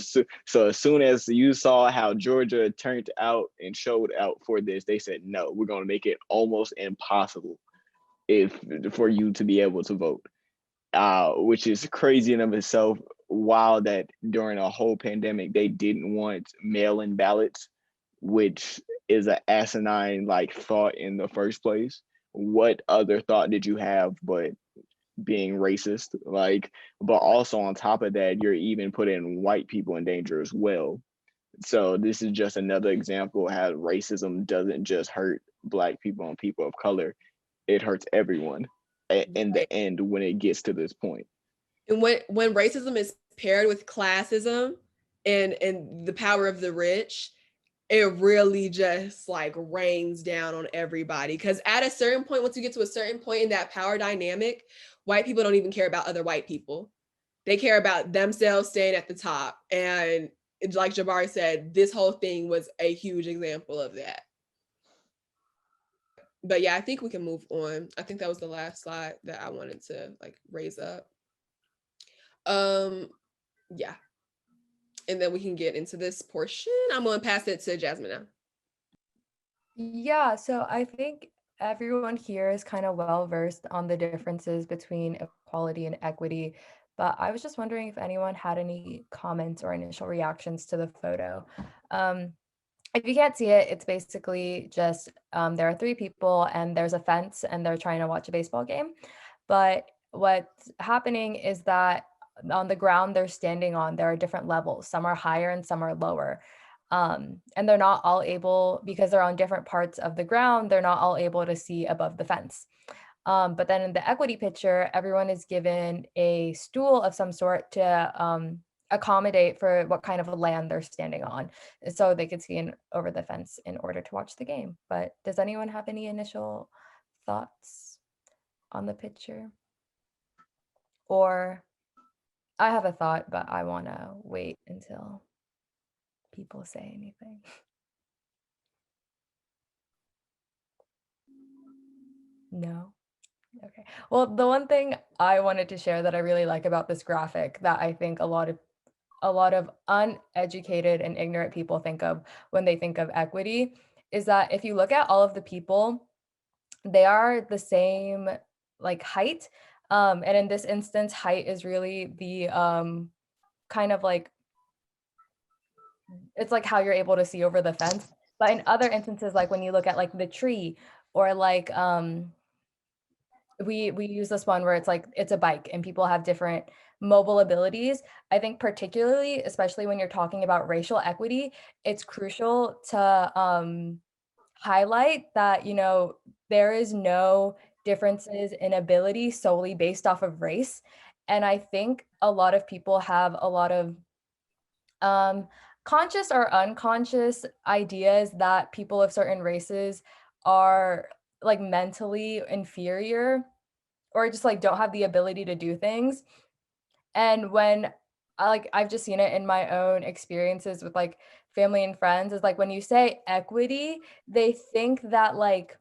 as soon as you saw how Georgia turned out and showed out for this, they said no, we're going to make it almost impossible for you to be able to vote, which is crazy in of itself. While that during a whole pandemic they didn't want mail-in ballots, which is an asinine like thought in the first place. What other thought did you have but being racist? Like, but also on top of that, you're even putting white people in danger as well. So this is just another example of how racism doesn't just hurt Black people and people of color, it hurts everyone in the end when it gets to this point. And when racism is paired with classism and the power of the rich, it really just like rains down on everybody. Because at a certain point, once you get to a certain point in that power dynamic, white people don't even care about other white people. They care about themselves staying at the top. And like Jabari said, this whole thing was a huge example of that. But yeah, I think we can move on. I think that was the last slide that I wanted to like raise up. Yeah. And then we can get into this portion. I'm going to pass it to Jasmine now. Yeah, so I think everyone here is kind of well versed on the differences between equality and equity, but I was just wondering if anyone had any comments or initial reactions to the photo. If you can't see it, it's basically just there are three people and there's a fence and they're trying to watch a baseball game. But what's happening is that on the ground they're standing on, there are different levels. Some are higher and some are lower. And they're not all able, because they're on different parts of the ground, they're not all able to see above the fence. But then in the equity picture, everyone is given a stool of some sort to accommodate for what kind of land they're standing on, so they could see over the fence in order to watch the game. But does anyone have any initial thoughts on the picture? Or I have a thought, but I want to wait until people say anything. No? Okay. Well, the one thing I wanted to share that I really like about this graphic that I think a lot of uneducated and ignorant people think of when they think of equity is that if you look at all of the people, they are the same like height. And in this instance, height is really the kind of like, it's like how you're able to see over the fence. But in other instances, like when you look at like the tree, or like we use this one where it's like it's a bike and people have different mobile abilities. I think particularly, especially when you're talking about racial equity, it's crucial to highlight that, there is no differences in ability solely based off of race. And I think a lot of people have a lot of Conscious or unconscious ideas that people of certain races are like mentally inferior or just like don't have the ability to do things. And when I've just seen it in my own experiences with like family and friends, is like when you say equity, they think that like,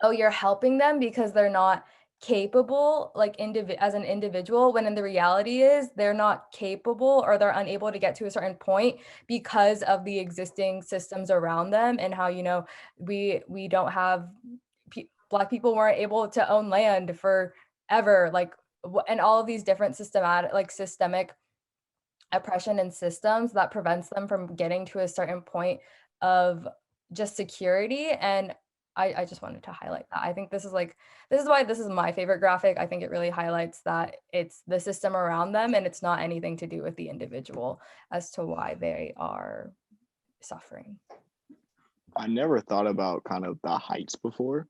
oh, you're helping them because they're not capable like as an individual, when in the reality is they're not capable or they're unable to get to a certain point because of the existing systems around them, and how, you know, we don't have Black people weren't able to own land forever, like and all of these different systemic oppression and systems that prevents them from getting to a certain point of just security. And I just wanted to highlight that. I think this is why this is my favorite graphic. I think it really highlights that it's the system around them and it's not anything to do with the individual as to why they are suffering. I never thought about kind of the heights before.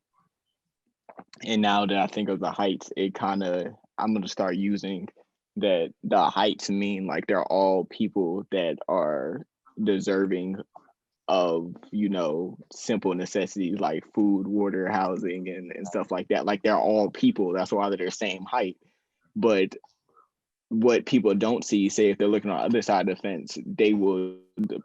And now that I think of the heights, it kind of, I'm going to start using that the heights mean like they're all people that are deserving of, you know, simple necessities like food, water, housing, and stuff like that. Like they're all people. That's why they're the same height. But what people don't see, say if they're looking on the other side of the fence, they will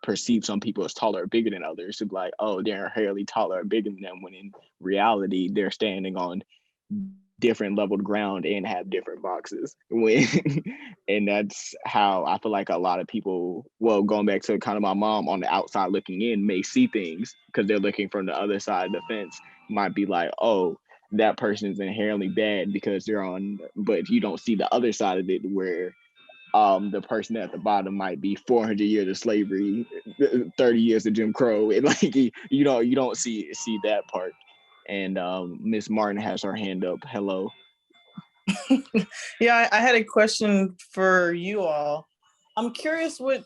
perceive some people as taller or bigger than others. To be like, oh, they're inherently taller or bigger than them, when in reality they're standing on different leveled ground and have different boxes. When and that's how I feel like a lot of people, well, going back to kind of my mom, on the outside looking in, may see things because they're looking from the other side of the fence, might be like, oh, that person is inherently bad because they're on, but you don't see the other side of it, where the person at the bottom might be 400 years of slavery, 30 years of Jim Crow, and like you don't see that part. And Miss Martin has her hand up. Hello. Yeah, I had a question for you all. I'm curious, what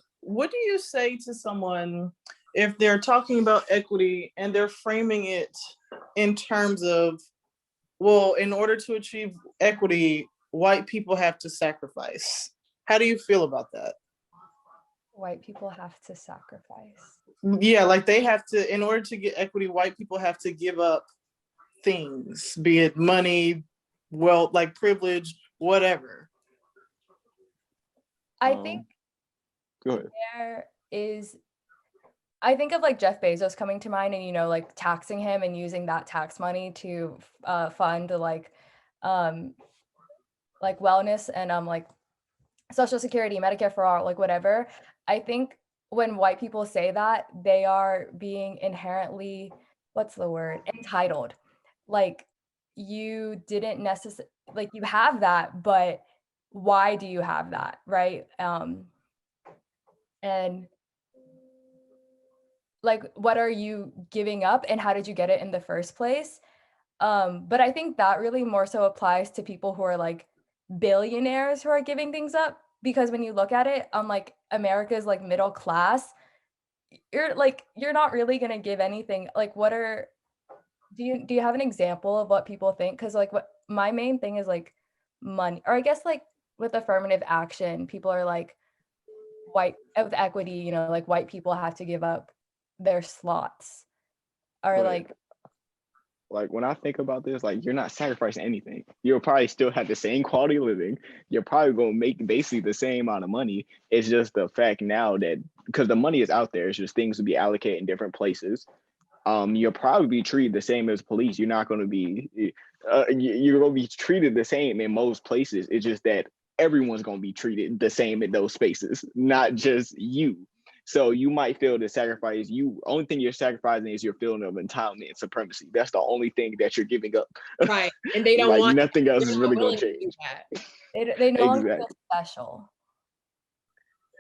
do you say to someone if they're talking about equity and they're framing it in terms of, well, in order to achieve equity, white people have to sacrifice? How do you feel about that? White people have to sacrifice. Yeah, like they have to, in order to get equity, white people have to give up things, be it money, wealth, like privilege, whatever. I think go ahead. there is, I think of like Jeff Bezos coming to mind, and, you know, like taxing him and using that tax money to fund like wellness and like Social Security, Medicare for all, like whatever. I think when white people say that, they are being inherently, what's the word, entitled. Like you didn't necessarily, like you have that, but why do you have that, right? And like, what are you giving up and how did you get it in the first place? But I think that really more so applies to people who are like billionaires who are giving things up, because when you look at it on like America's like middle class, you're not really gonna give anything. Like do you have an example of what people think? Because like what my main thing is like money, or I guess like with affirmative action, people are like with equity, you know, like white people have to give up their slots, or like when I think about this, like you're not sacrificing anything. You'll probably still have the same quality of living. You're probably going to make basically the same amount of money. It's just the fact now that because the money is out there, it's just things to be allocated in different places. You'll probably be treated the same as police. You're not going to be, you're going to be treated the same in most places. It's just that everyone's going to be treated the same in those spaces, not just you. So you might feel the sacrifice. Only thing you're sacrificing is your feeling of entitlement and supremacy. That's the only thing that you're giving up. Right, and they don't like want nothing else is not really going willing to to do change. that. they no longer Exactly. feel special.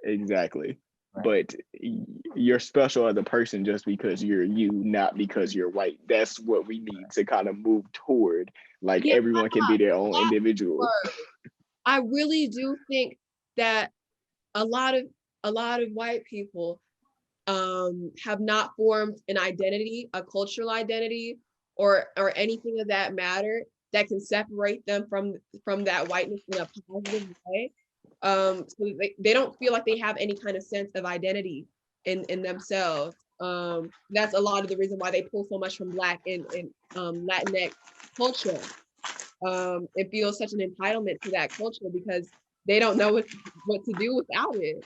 Exactly. Right. But you're special as a person just because you're you, not because you're white. That's what we need to kind of move toward. Like Yeah, everyone can be their own individual. I really do think that a lot of white people have not formed an identity, a cultural identity, or anything of that matter that can separate them from that whiteness in a positive way. So they don't feel like they have any kind of sense of identity in themselves. That's a lot of the reason why they pull so much from Black and Latinx culture. It feels such an entitlement to that culture because they don't know what to do without it.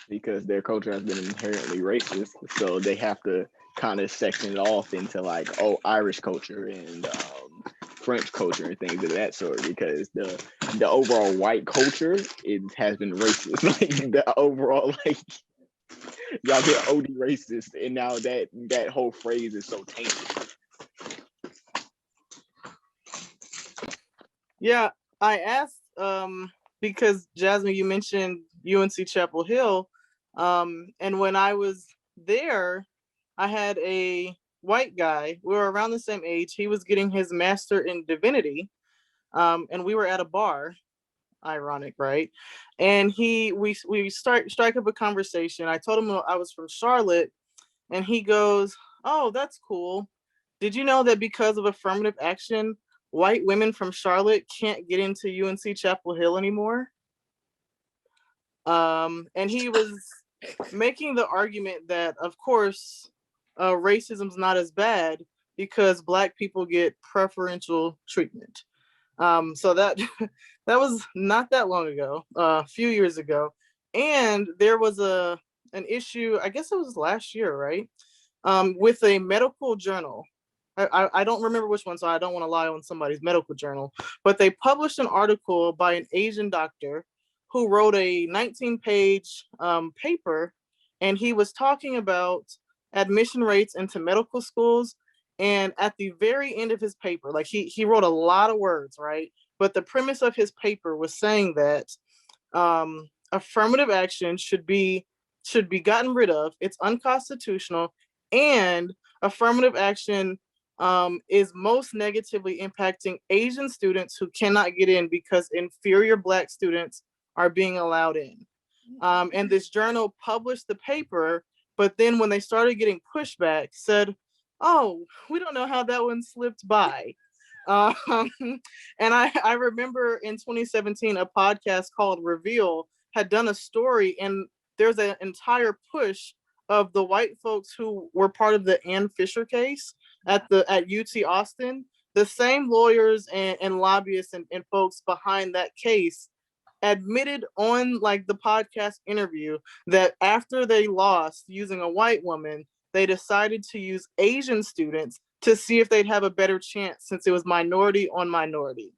Because their culture has been inherently racist, so they have to kind of section it off into like, oh, Irish culture and French culture and things of that sort, because the overall white culture has been racist. Like the overall, like, y'all get OD racist, and now that whole phrase is so tainted. Yeah, I asked because Jasmine, you mentioned UNC Chapel Hill, and when I was there, I had a white guy. We were around the same age. He was getting his master in divinity, and we were at a bar. Ironic, right? And we strike up a conversation. I told him I was from Charlotte, and he goes, "Oh, that's cool. Did you know that because of affirmative action, white women from Charlotte can't get into UNC Chapel Hill anymore?" And he was making the argument that, of course, racism's not as bad because Black people get preferential treatment. So that that was not that long ago, a few years ago, and there was an issue. I guess it was last year, right? With a medical journal. I don't remember which one, so I don't want to lie on somebody's medical journal. But they published an article by an Asian doctor who wrote a 19-page paper, and he was talking about admission rates into medical schools. And at the very end of his paper, like he wrote a lot of words, right? But the premise of his paper was saying that affirmative action should be gotten rid of. It's unconstitutional, and affirmative action is most negatively impacting Asian students who cannot get in because inferior Black students are being allowed in. And this journal published the paper, but then when they started getting pushback, said, "Oh, we don't know how that one slipped by." Um, and I remember in 2017, a podcast called Reveal had done a story, and there's an entire push of the white folks who were part of the Ann Fisher case at UT Austin. The same lawyers and lobbyists and folks behind that case admitted on like the podcast interview that after they lost using a white woman, they decided to use Asian students to see if they'd have a better chance since it was minority on minority.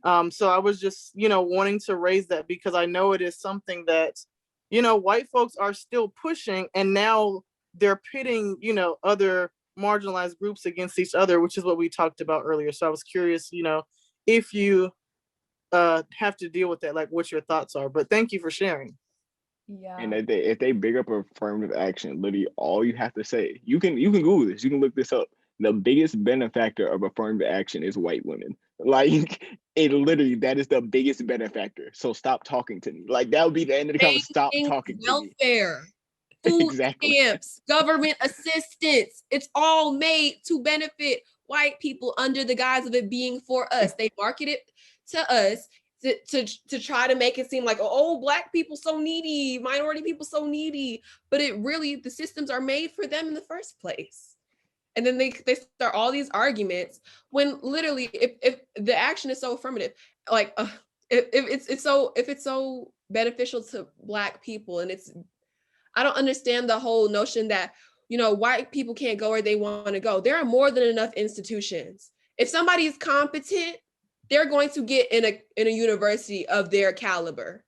So I was just, wanting to raise that because I know it is something that, white folks are still pushing, and now they're pitting, other marginalized groups against each other, which is what we talked about earlier. So I was curious, if you have to deal with that, like what your thoughts are. But thank you for sharing. Yeah. And if they big up affirmative action, literally all you have to say, you can Google this, you can look this up. The biggest benefactor of affirmative action is white women. Like that is the biggest benefactor. So stop talking to me. Like that would be the end of the conversation. Stop talking to me. Welfare, food Exactly. stamps, government assistance. It's all made to benefit white people under the guise of it being for us. They market it to us to try to make it seem like, oh, Black people so needy, minority people so needy. But the systems are made for them in the first place. And then they start all these arguments when literally if the action is so affirmative, like if it's so beneficial to Black people, and I don't understand the whole notion that white people can't go where they want to go. There are more than enough institutions. If somebody is competent, they're going to get in a university of their caliber.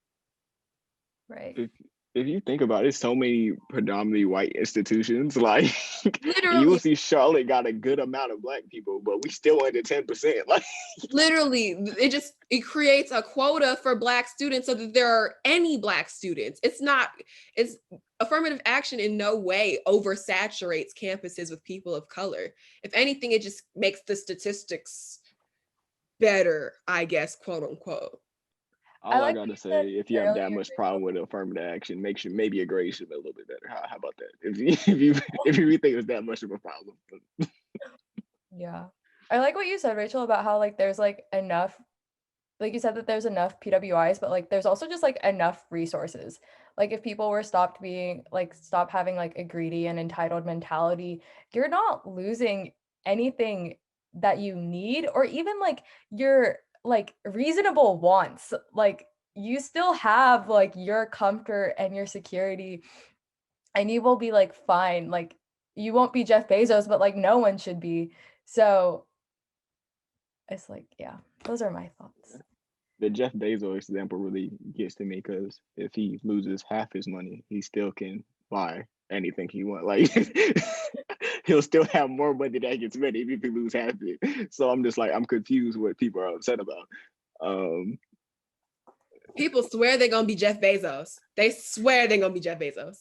Right. If you think about it, so many predominantly white institutions, like Literally, you will see Charlotte got a good amount of Black people, but we still under 10%. Like literally, it creates a quota for Black students so that there are any Black students. It's affirmative action in no way oversaturates campuses with people of color. If anything, it just makes the statistics better, I guess, quote unquote. all I like gotta what you say, said if you have that earlier, much problem with affirmative action, make sure maybe your grades should be a little bit better. How about that? If you really think it's that much of a problem. Yeah. I like what you said, Rachel, about how like there's like enough like you said that there's enough PWIs, but like there's also just like enough resources. Like if people were stop having like a greedy and entitled mentality, you're not losing anything that you need, or even like your like reasonable wants. Like you still have like your comfort and your security, and you will be like fine. Like you won't be Jeff Bezos, but like no one should be. So it's like, yeah, those are my thoughts. The Jeff Bezos example really gets to me because if he loses half his money, he still can buy anything he wants. Like he'll still have more money that gets spent even if he lose half it. So I'm just like, I'm confused what people are upset about. People swear they're gonna be Jeff Bezos. They swear they're gonna be Jeff Bezos.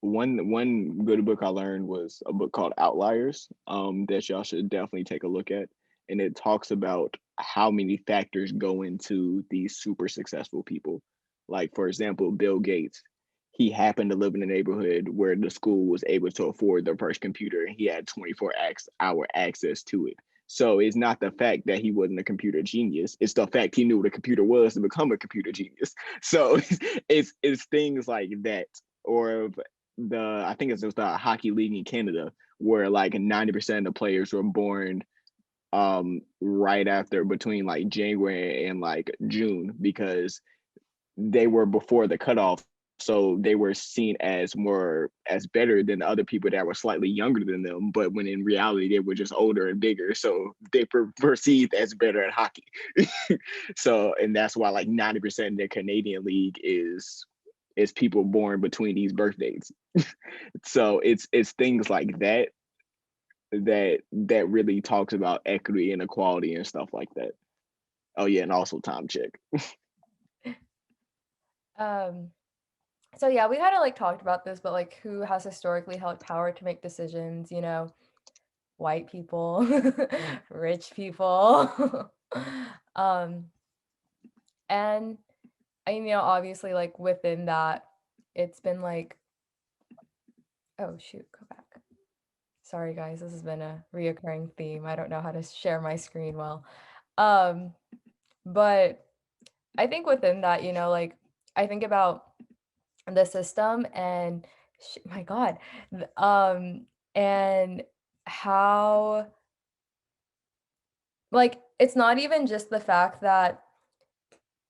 One good book I learned was a book called Outliers, that y'all should definitely take a look at. And it talks about how many factors go into these super successful people. Like, for example, Bill Gates, he happened to live in a neighborhood where the school was able to afford their first computer, and he had 24-hour access to it. So it's not the fact that he wasn't a computer genius, it's the fact he knew what a computer was to become a computer genius. So it's things like that. Or I think it's just the hockey league in Canada, where like 90% of the players were born right after, between like January and like June, because they were before the cutoff, so they were seen as better than the other people that were slightly younger than them, but when in reality they were just older and bigger, so they perceived as better at hockey. So, and that's why like 90% of the Canadian league is people born between these birth dates. So it's things like that really talks about equity and equality and stuff like that. Oh yeah, and also time check. So yeah, we kind of like talked about this, but like who has historically held power to make decisions, white people, rich people. And obviously like within that, it's been like, oh shoot, go back. Sorry guys, this has been a reoccurring theme. I don't know how to share my screen well. But I think within that, like I think about the system and my God, and how like it's not even just the fact that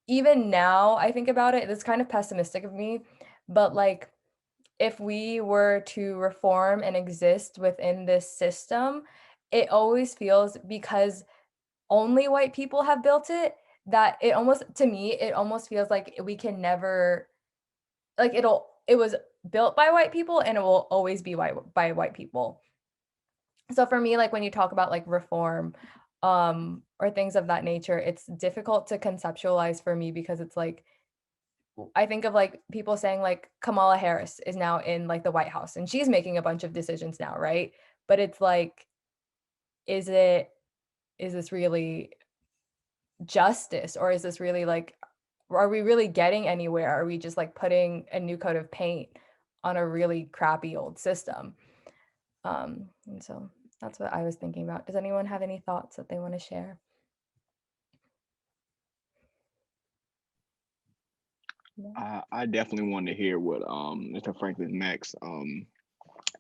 even now I think about it, it's kind of pessimistic of me, but like if we were to reform and exist within this system, it always feels, because only white people have built it, that it almost feels like we can never, like it was built by white people and it will always be by white people. So for me, like when you talk about like reform or things of that nature, it's difficult to conceptualize for me, because it's like I think of like people saying like Kamala Harris is now in like the White House and she's making a bunch of decisions now, right? But it's like, is this really justice, or is this really like, are we really getting anywhere? Are we just like putting a new coat of paint on a really crappy old system? And so that's what I was thinking about. Does anyone have any thoughts that they want to share? I definitely want to hear what Mr. Franklin Max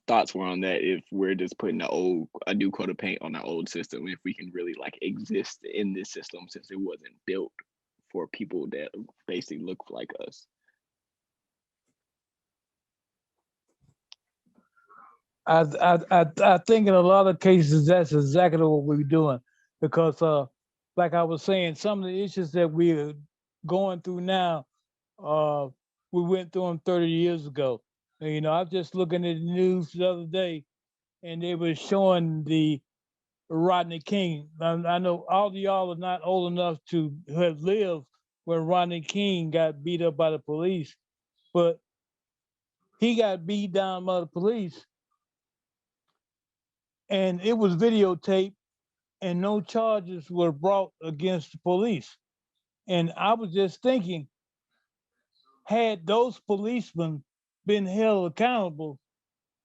thoughts were on that. If we're just putting a new coat of paint on our old system, if we can really like exist in this system, since it wasn't built for people that basically look like us. I think in a lot of cases that's exactly what we're doing, because like I was saying, some of the issues that we're going through now, we went through them 30 years ago. And, I was just looking at the news the other day, and they were showing the Rodney King. I know all of y'all are not old enough to have lived when Rodney King got beat up by the police, but he got beat down by the police, and it was videotaped, and no charges were brought against the police. And I was just thinking, had those policemen been held accountable,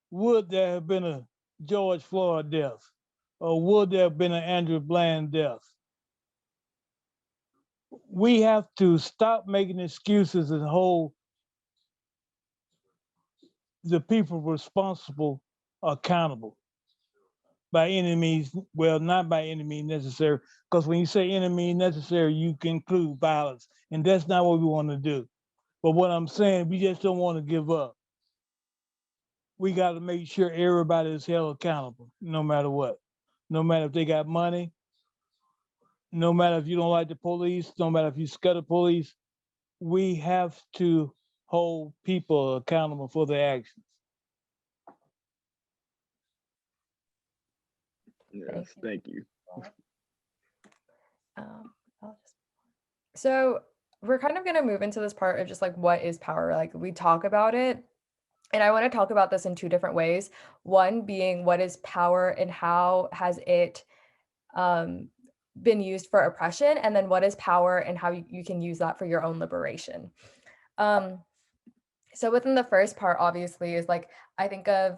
would there have been a George Floyd death? Or would there have been an Andrew Bland death? we have to stop making excuses and hold the people responsible accountable by any means. Well, not by any means necessary, because when you say any means necessary, you can include violence, and that's not what we want to do. But what I'm saying, we just don't want to give up. We got to make sure everybody is held accountable, no matter what. No matter if they got money, no matter if you don't like the police, no matter if you scare the police, we have to hold people accountable for their actions. Yes, thank you. So we're kind of going to move into this part of just like, what is power? Like, we talk about it, and I want to talk about this in two different ways. One being, what is power and how has it been used for oppression? And then what is power and how you can use that for your own liberation? So within the first part, obviously, is like, I think of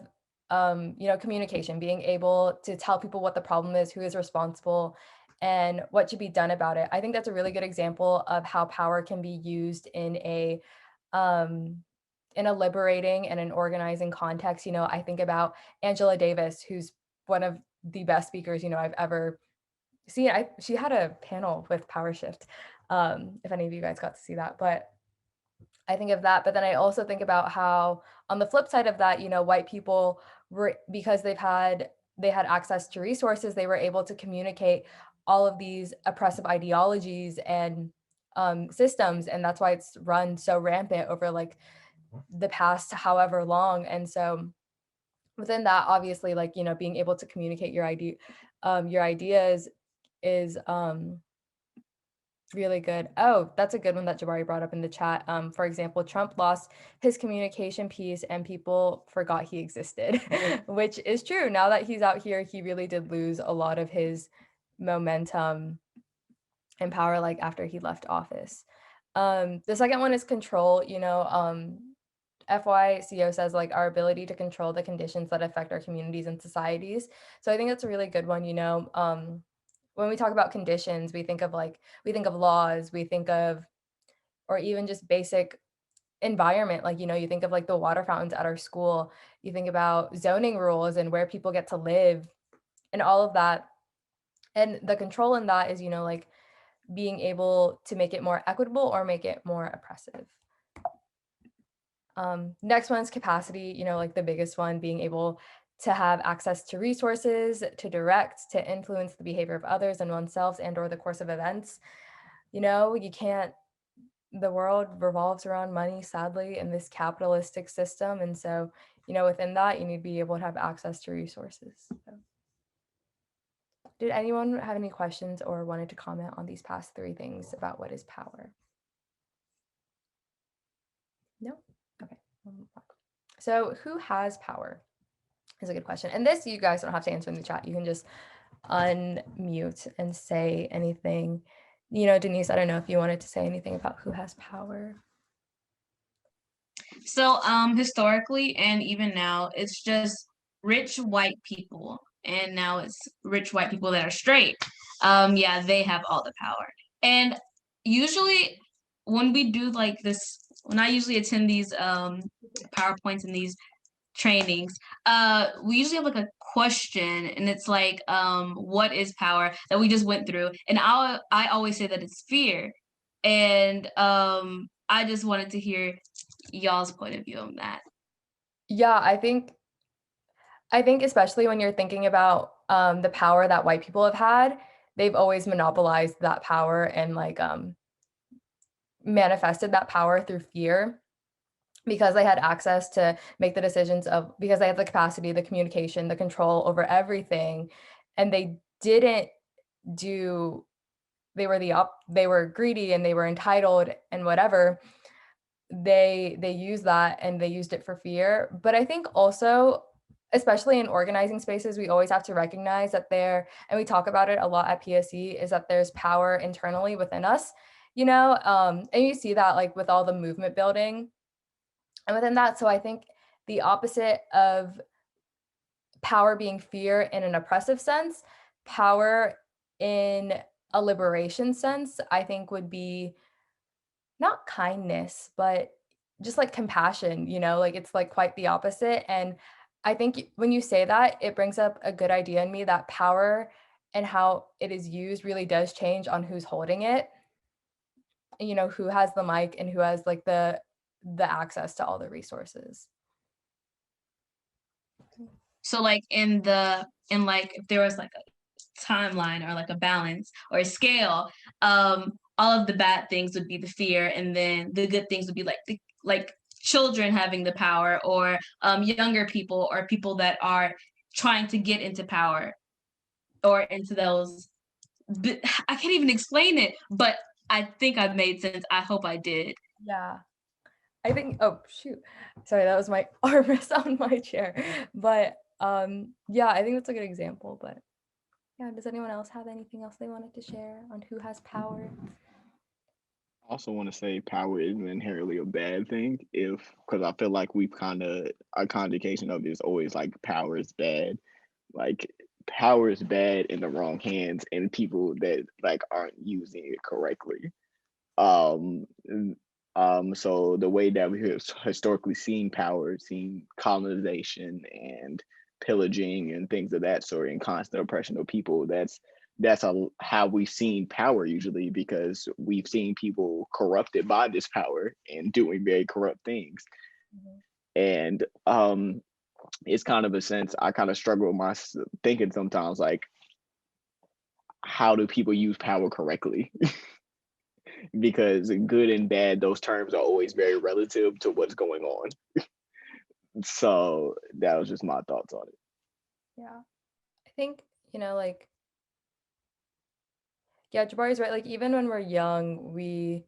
communication, being able to tell people what the problem is, who is responsible, and what should be done about it. I think that's a really good example of how power can be used in a liberating and an organizing context. I think about Angela Davis, who's one of the best speakers I've ever seen. She had a panel with Power Shift, if any of you guys got to see that. But I think of that, but then I also think about how, on the flip side of that, white people were, because they had access to resources, they were able to communicate all of these oppressive ideologies and systems, and that's why it's run so rampant over like the past however long. And so within that, obviously, like, being able to communicate your ideas is really good. Oh, that's a good one that Jabari brought up in the chat. For example, Trump lost his communication piece and people forgot he existed, which is true. Now that he's out here, he really did lose a lot of his momentum and power, like after he left office. The second one is control. FYCO says like our ability to control the conditions that affect our communities and societies. So I think that's a really good one. When we talk about conditions, we think of laws, we think of, or even just basic environment. Like, you think of like the water fountains at our school, you think about zoning rules and where people get to live and all of that. And the control in that is, like being able to make it more equitable or make it more oppressive. Next one's capacity, like the biggest one, being able to have access to resources, to direct, to influence the behavior of others and oneself and or the course of events. The world revolves around money, sadly, in this capitalistic system. And so, within that, you need to be able to have access to resources. So. Did anyone have any questions or wanted to comment on these past three things about what is power? No? Okay. So who has power is a good question. And this, you guys don't have to answer in the chat. You can just unmute and say anything. Denise, I don't know if you wanted to say anything about who has power. So historically and even now, it's just rich white people. And now it's rich white people that are straight. Yeah, they have all the power. And usually when we do like this, when I usually attend these PowerPoints and these trainings, we usually have like a question, and it's like, what is power, that we just went through. And I always say that it's fear. And I just wanted to hear y'all's point of view on that. Yeah, I think especially when you're thinking about the power that white people have had, they've always monopolized that power and like manifested that power through fear, because they had access to make the decisions because they had the capacity, the communication, the control over everything. And they didn't do, they were greedy and they were entitled and whatever. They used that and they used it for fear. But I think also, especially in organizing spaces, we always have to recognize that and we talk about it a lot at PSE, is that there's power internally within us, and you see that like with all the movement building and within that. So I think the opposite of power being fear in an oppressive sense, power in a liberation sense, I think would be not kindness, but just like compassion, like it's like quite the opposite. And I think when you say that, it brings up a good idea in me that power and how it is used really does change on who's holding it, who has the mic and who has like the access to all the resources. So like like if there was like a timeline or like a balance or a scale, all of the bad things would be the fear, and then the good things would be like children having the power, or younger people, or people that are trying to get into power or into those. I can't even explain it, but I think I've made sense. I hope I did. Yeah. I think, oh shoot, sorry, that was my armrest on my chair. But yeah, I think that's a good example. But yeah, does anyone else have anything else they wanted to share on who has power? I also want to say power isn't inherently a bad thing, because I feel like we've kind of our conjugation of it is always like power is bad. Like power is bad in the wrong hands and people that like aren't using it correctly. Um, so the way that we have historically seen power, seen colonization and pillaging and things of that sort, and constant oppression of people, how we've seen power usually, because we've seen people corrupted by this power and doing very corrupt things. Mhm. And it's kind of a sense I kind of struggle with my thinking sometimes, like, how do people use power correctly? Because good and bad, those terms are always very relative to what's going on. So that was just my thoughts on it. Yeah, I think, like, yeah, Jabari's right. Like, even when we're young, we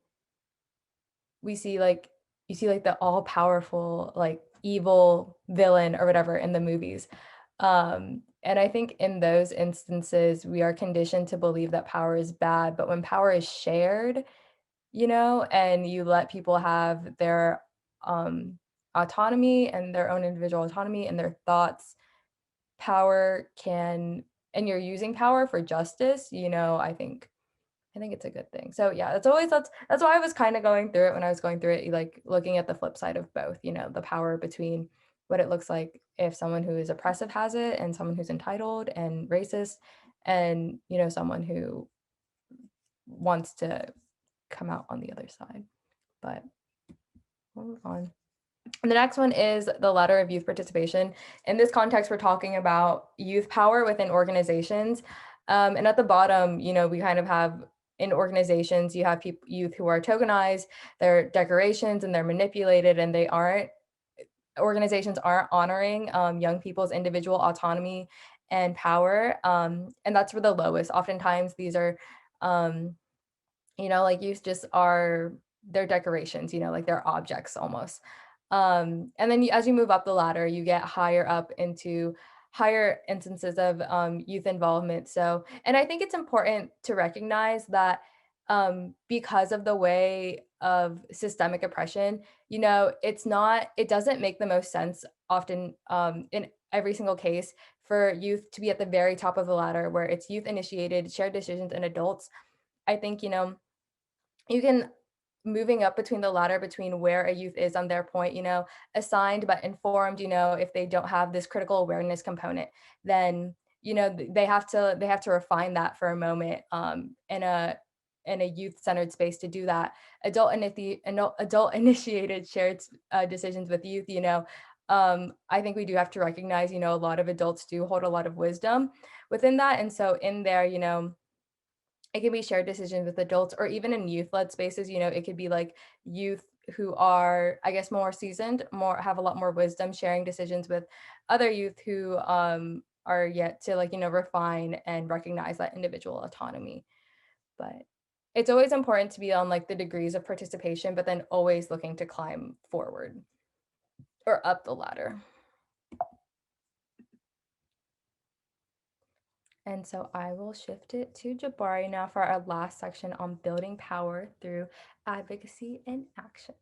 see like, you see like the all powerful like evil villain or whatever in the movies. And I think in those instances we are conditioned to believe that power is bad, but when power is shared, and you let people have their autonomy and their own individual autonomy and their thoughts, power can, and you're using power for justice, I think it's a good thing. So yeah, that's why I was kind of going through it when I was going through it, like looking at the flip side of both, the power between what it looks like if someone who is oppressive has it, and someone who's entitled and racist, and someone who wants to come out on the other side. But we'll move on. And the next one is the ladder of youth participation. In this context, we're talking about youth power within organizations. And at the bottom, we kind of have, in organizations, you have youth who are tokenized, they're decorations, and they're manipulated, and organizations aren't honoring young people's individual autonomy and power. And that's for the lowest. Oftentimes, these are, like youth just are, they're decorations, like they're objects almost. And then as you move up the ladder, you get higher up into higher instances of youth involvement. So, and I think it's important to recognize that because of the way of systemic oppression, it doesn't make the most sense often in every single case for youth to be at the very top of the ladder, where it's youth initiated, shared decisions, and adults. I think, you can, moving up between the ladder between where a youth is on their point, assigned but informed, if they don't have this critical awareness component, then they have to refine that for a moment in a youth-centered space to do that. Adult initiated shared decisions with youth, I think we do have to recognize, a lot of adults do hold a lot of wisdom within that. And so in there, it can be shared decisions with adults, or even in youth-led spaces, it could be like youth who are, I guess, more seasoned, have a lot more wisdom, sharing decisions with other youth who are yet to refine and recognize that individual autonomy. But it's always important to be on like the degrees of participation, but then always looking to climb forward or up the ladder. And so I will shift it to Jabari now for our last section on building power through advocacy and action.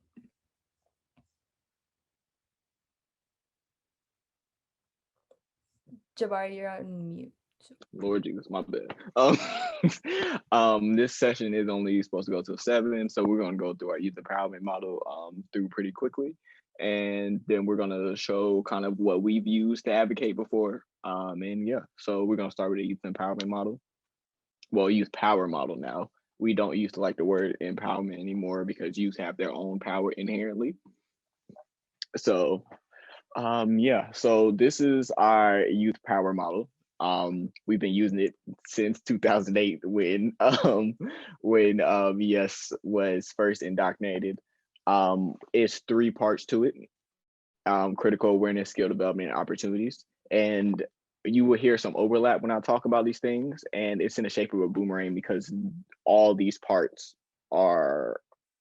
Jabari, you're on mute. Lord Jesus, my bad. This session is only supposed to go till 7, so we're gonna go through our youth empowerment model through pretty quickly, and then we're gonna show kind of what we've used to advocate before. And yeah, so we're gonna start with the youth empowerment model. Well, youth power model now. We don't use to like the word empowerment anymore because youth have their own power inherently. So yeah, so this is our youth power model. We've been using it since 2008 when yes was first indoctrinated. It's 3 parts to it: critical awareness, skill development, and opportunities. And you will hear some overlap when I talk about these things, and it's in the shape of a boomerang because all these parts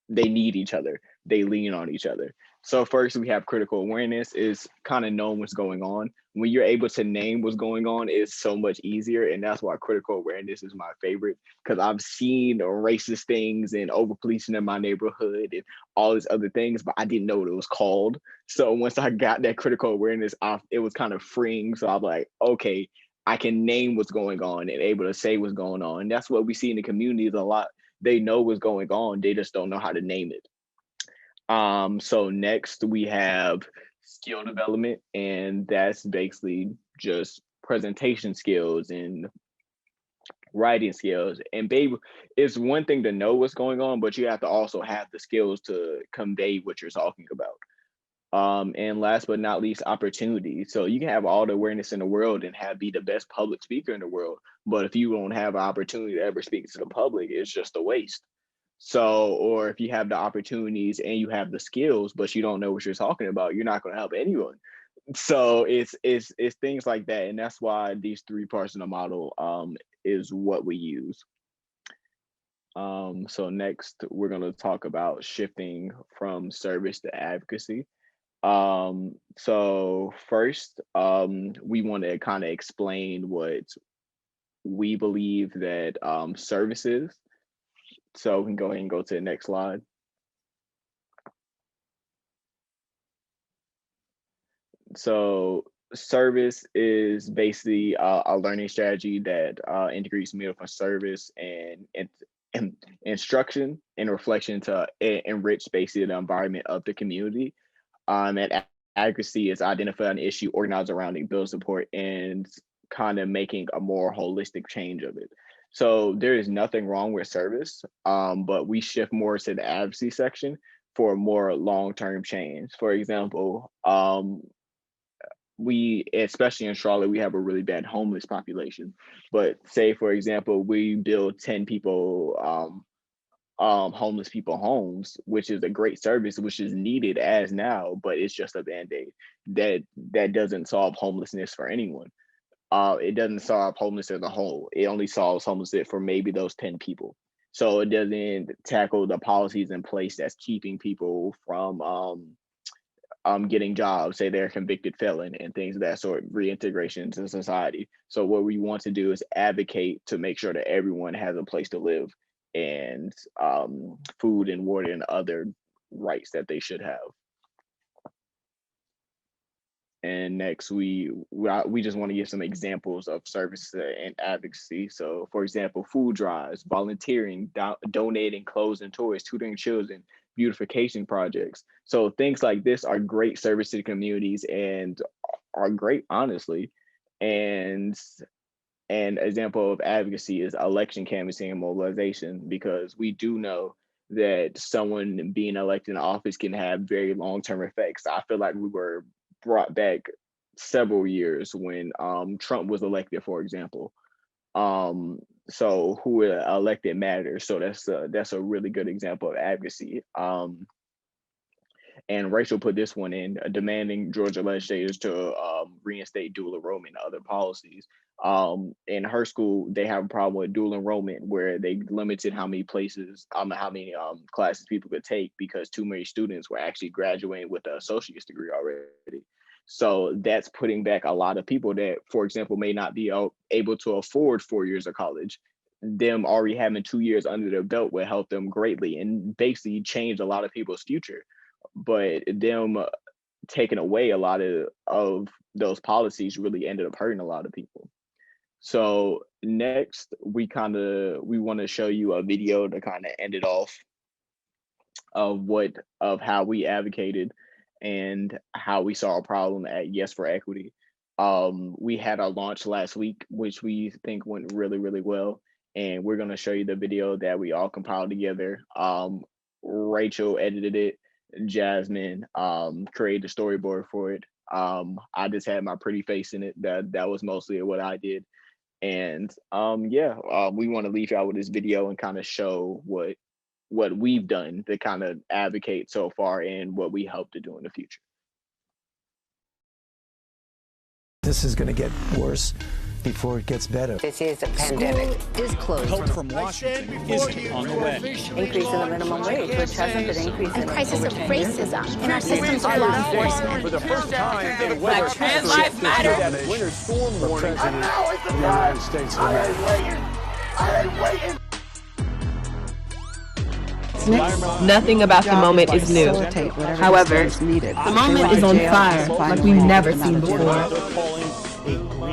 they need each other. They lean on each other. So first we have critical awareness is kind of knowing what's going on. When you're able to name what's going on, it's so much easier. And that's why critical awareness is my favorite, because I've seen racist things and over policing in my neighborhood and all these other things, but I didn't know what it was called. So once I got that critical awareness off, it was kind of freeing. So I'm like, okay, I can name what's going on and able to say what's going on. And that's what we see in the communities a lot. They know what's going on. They just don't know how to name it. So next we have skill development, and that's basically just presentation skills and writing skills. And babe, it's one thing to know what's going on, but you have to also have the skills to convey what you're talking about. And last but not least, opportunity. So you can have all the awareness in the world and be the best public speaker in the world, but if you don't have an opportunity to ever speak to the public, it's just a waste. So, or if you have the opportunities and you have the skills, but you don't know what you're talking about, you're not going to help anyone. So it's things like that, and that's why these 3 parts in the model is what we use. So next we're going to talk about shifting from service to advocacy. So first, we want to kind of explain what we believe that service is. So we can go ahead and go to the next slide. So service is basically a learning strategy that integrates meaningful service and instruction and reflection to enrich basically the environment of the community. And advocacy is identify an issue, organize around it, build support, and kind of making a more holistic change of it. So there is nothing wrong with service, but we shift more to the advocacy section for more long-term change. For example, we, especially in Charlotte, we have a really bad homeless population. But say, for example, we build 10 people, homeless people homes, which is a great service, which is needed as now, but it's just a band-aid. That doesn't solve homelessness for anyone. It doesn't solve homelessness as a whole. It only solves homelessness for maybe those 10 people. So it doesn't tackle the policies in place that's keeping people from getting jobs, say they're a convicted felon and things of that sort, reintegration into society. So what we want to do is advocate to make sure that everyone has a place to live and food and water and other rights that they should have. And next, we just want to give some examples of service and advocacy. So, for example, food drives, volunteering, donating clothes and toys, tutoring children, beautification projects. So things like this are great service to the communities and are great, honestly. And an example of advocacy is election canvassing and mobilization, because we do know that someone being elected in office can have very long-term effects. I feel like we were brought back several years when Trump was elected, for example. So who elected matters. So that's a really good example of advocacy. And Rachel put this one in, demanding Georgia legislators to reinstate dual enrollment and other policies. In her school, they have a problem with dual enrollment where they limited how many places, how many classes people could take because too many students were actually graduating with an associate's degree already. So that's putting back a lot of people that, for example, may not be able to afford 4 years of college. Them already having 2 years under their belt will help them greatly and basically change a lot of people's future. But them taking away a lot of those policies really ended up hurting a lot of people. So next, we want to show you a video to kind of end it off of how we advocated and how we saw a problem at Yes for Equity. We had our launch last week, which we think went really, really well. And we're going to show you the video that we all compiled together. Rachel edited it, Jasmine created the storyboard for it. I just had my pretty face in it. That was mostly what I did. And we want to leave y'all with this video and kind of show what we've done to kind of advocate so far and what we hope to do in the future. This is going to get worse before it gets better. This is a pandemic. School is closed. Help from Washington is on the way. Increase in the minimum wage, which hasn't been increased in Crisis of racism in our systems of law enforcement. For the first time in the weather Trans lives matter. winter storm warning. The United States of America. Nothing about the moment is new. However, the moment is on fire like we've never seen before.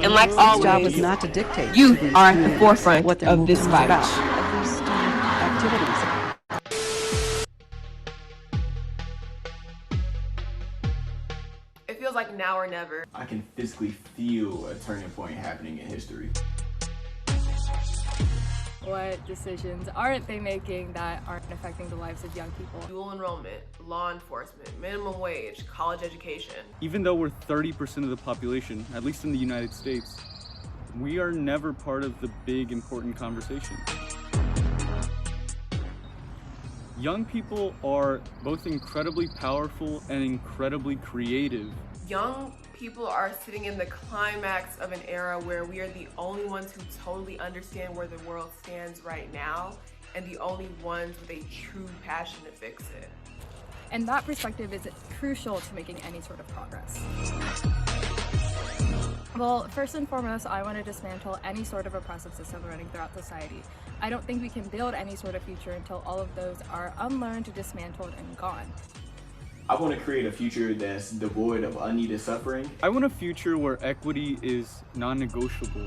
And like always, youth are at the forefront of this fight. It feels like now or never. I can physically feel a turning point happening in history. What decisions aren't they making that aren't affecting the lives of young people? Dual enrollment, law enforcement, minimum wage, college education. Even though we're 30% of the population, at least in the United States, we are never part of the big important conversation. Young people are both incredibly powerful and incredibly creative. Young people are sitting in the climax of an era where we are the only ones who totally understand where the world stands right now and the only ones with a true passion to fix it. And that perspective is crucial to making any sort of progress. Well, first and foremost, I want to dismantle any sort of oppressive system running throughout society. I don't think we can build any sort of future until all of those are unlearned, dismantled, and gone. I want to create a future that's devoid of unneeded suffering. I want a future where equity is non-negotiable.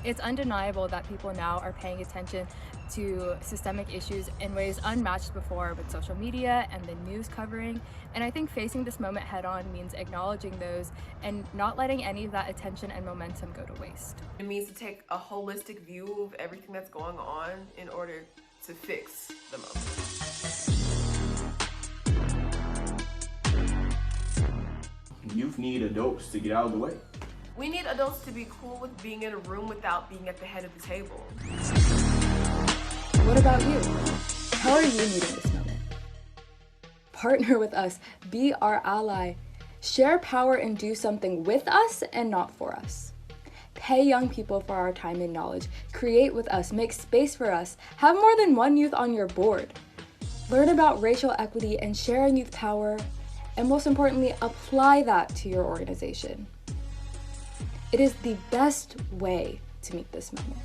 It's undeniable that people now are paying attention to systemic issues in ways unmatched before with social media and the news covering. And I think facing this moment head on means acknowledging those and not letting any of that attention and momentum go to waste. It means to take a holistic view of everything that's going on in order to fix the moment. Youth need adults to get out of the way. We need adults to be cool with being in a room without being at the head of the table. What about you? How are you meeting this moment? Partner with us, be our ally, share power and do something with us and not for us. Pay young people for our time and knowledge, create with us, make space for us, have more than one youth on your board. Learn about racial equity and sharing youth power, and most importantly, apply that to your organization. It is the best way to meet this moment.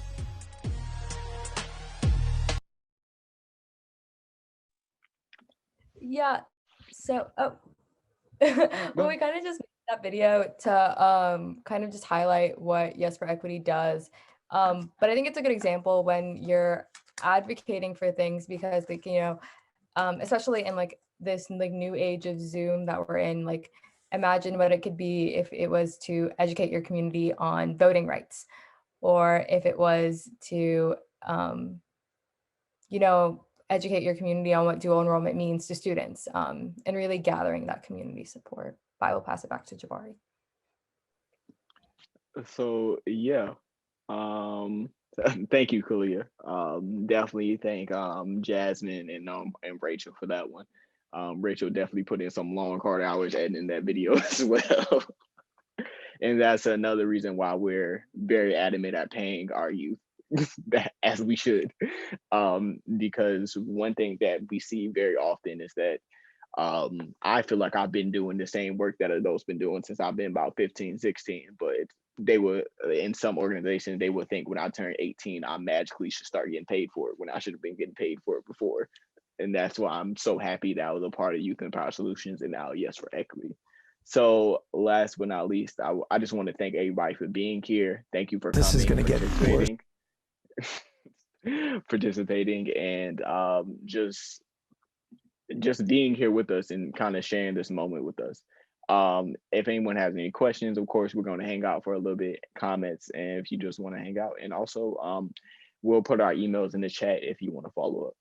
Yeah, so, well, we kind of just made that video to kind of just highlight what Yes for Equity does. But I think it's a good example when you're advocating for things because, like, you know, especially in like this like new age of Zoom that we're in, like imagine what it could be if it was to educate your community on voting rights, or if it was to, you know, educate your community on what dual enrollment means to students, and really gathering that community support. But I will pass it back to Jabari. So yeah, thank you, Kalia. Definitely thank Jasmine and Rachel for that one. Rachel definitely put in some long, hard hours editing that video as well. And that's another reason why we're very adamant at paying our youth as we should. Because one thing that we see very often is that I feel like I've been doing the same work that adults been doing since I've been about 15, 16, but they would, in some organizations, they would think when I turn 18, I magically should start getting paid for it when I should have been getting paid for it before. And that's why I'm so happy that I was a part of Youth Empower Solutions and now Yes for Equity. So last but not least, I just want to thank everybody for being here. Thank you for coming. This is going to get worse. Participating and just being here with us and kind of sharing this moment with us. If anyone has any questions, of course, we're going to hang out for a little bit, comments, and if you just want to hang out. And also, we'll put our emails in the chat if you want to follow up.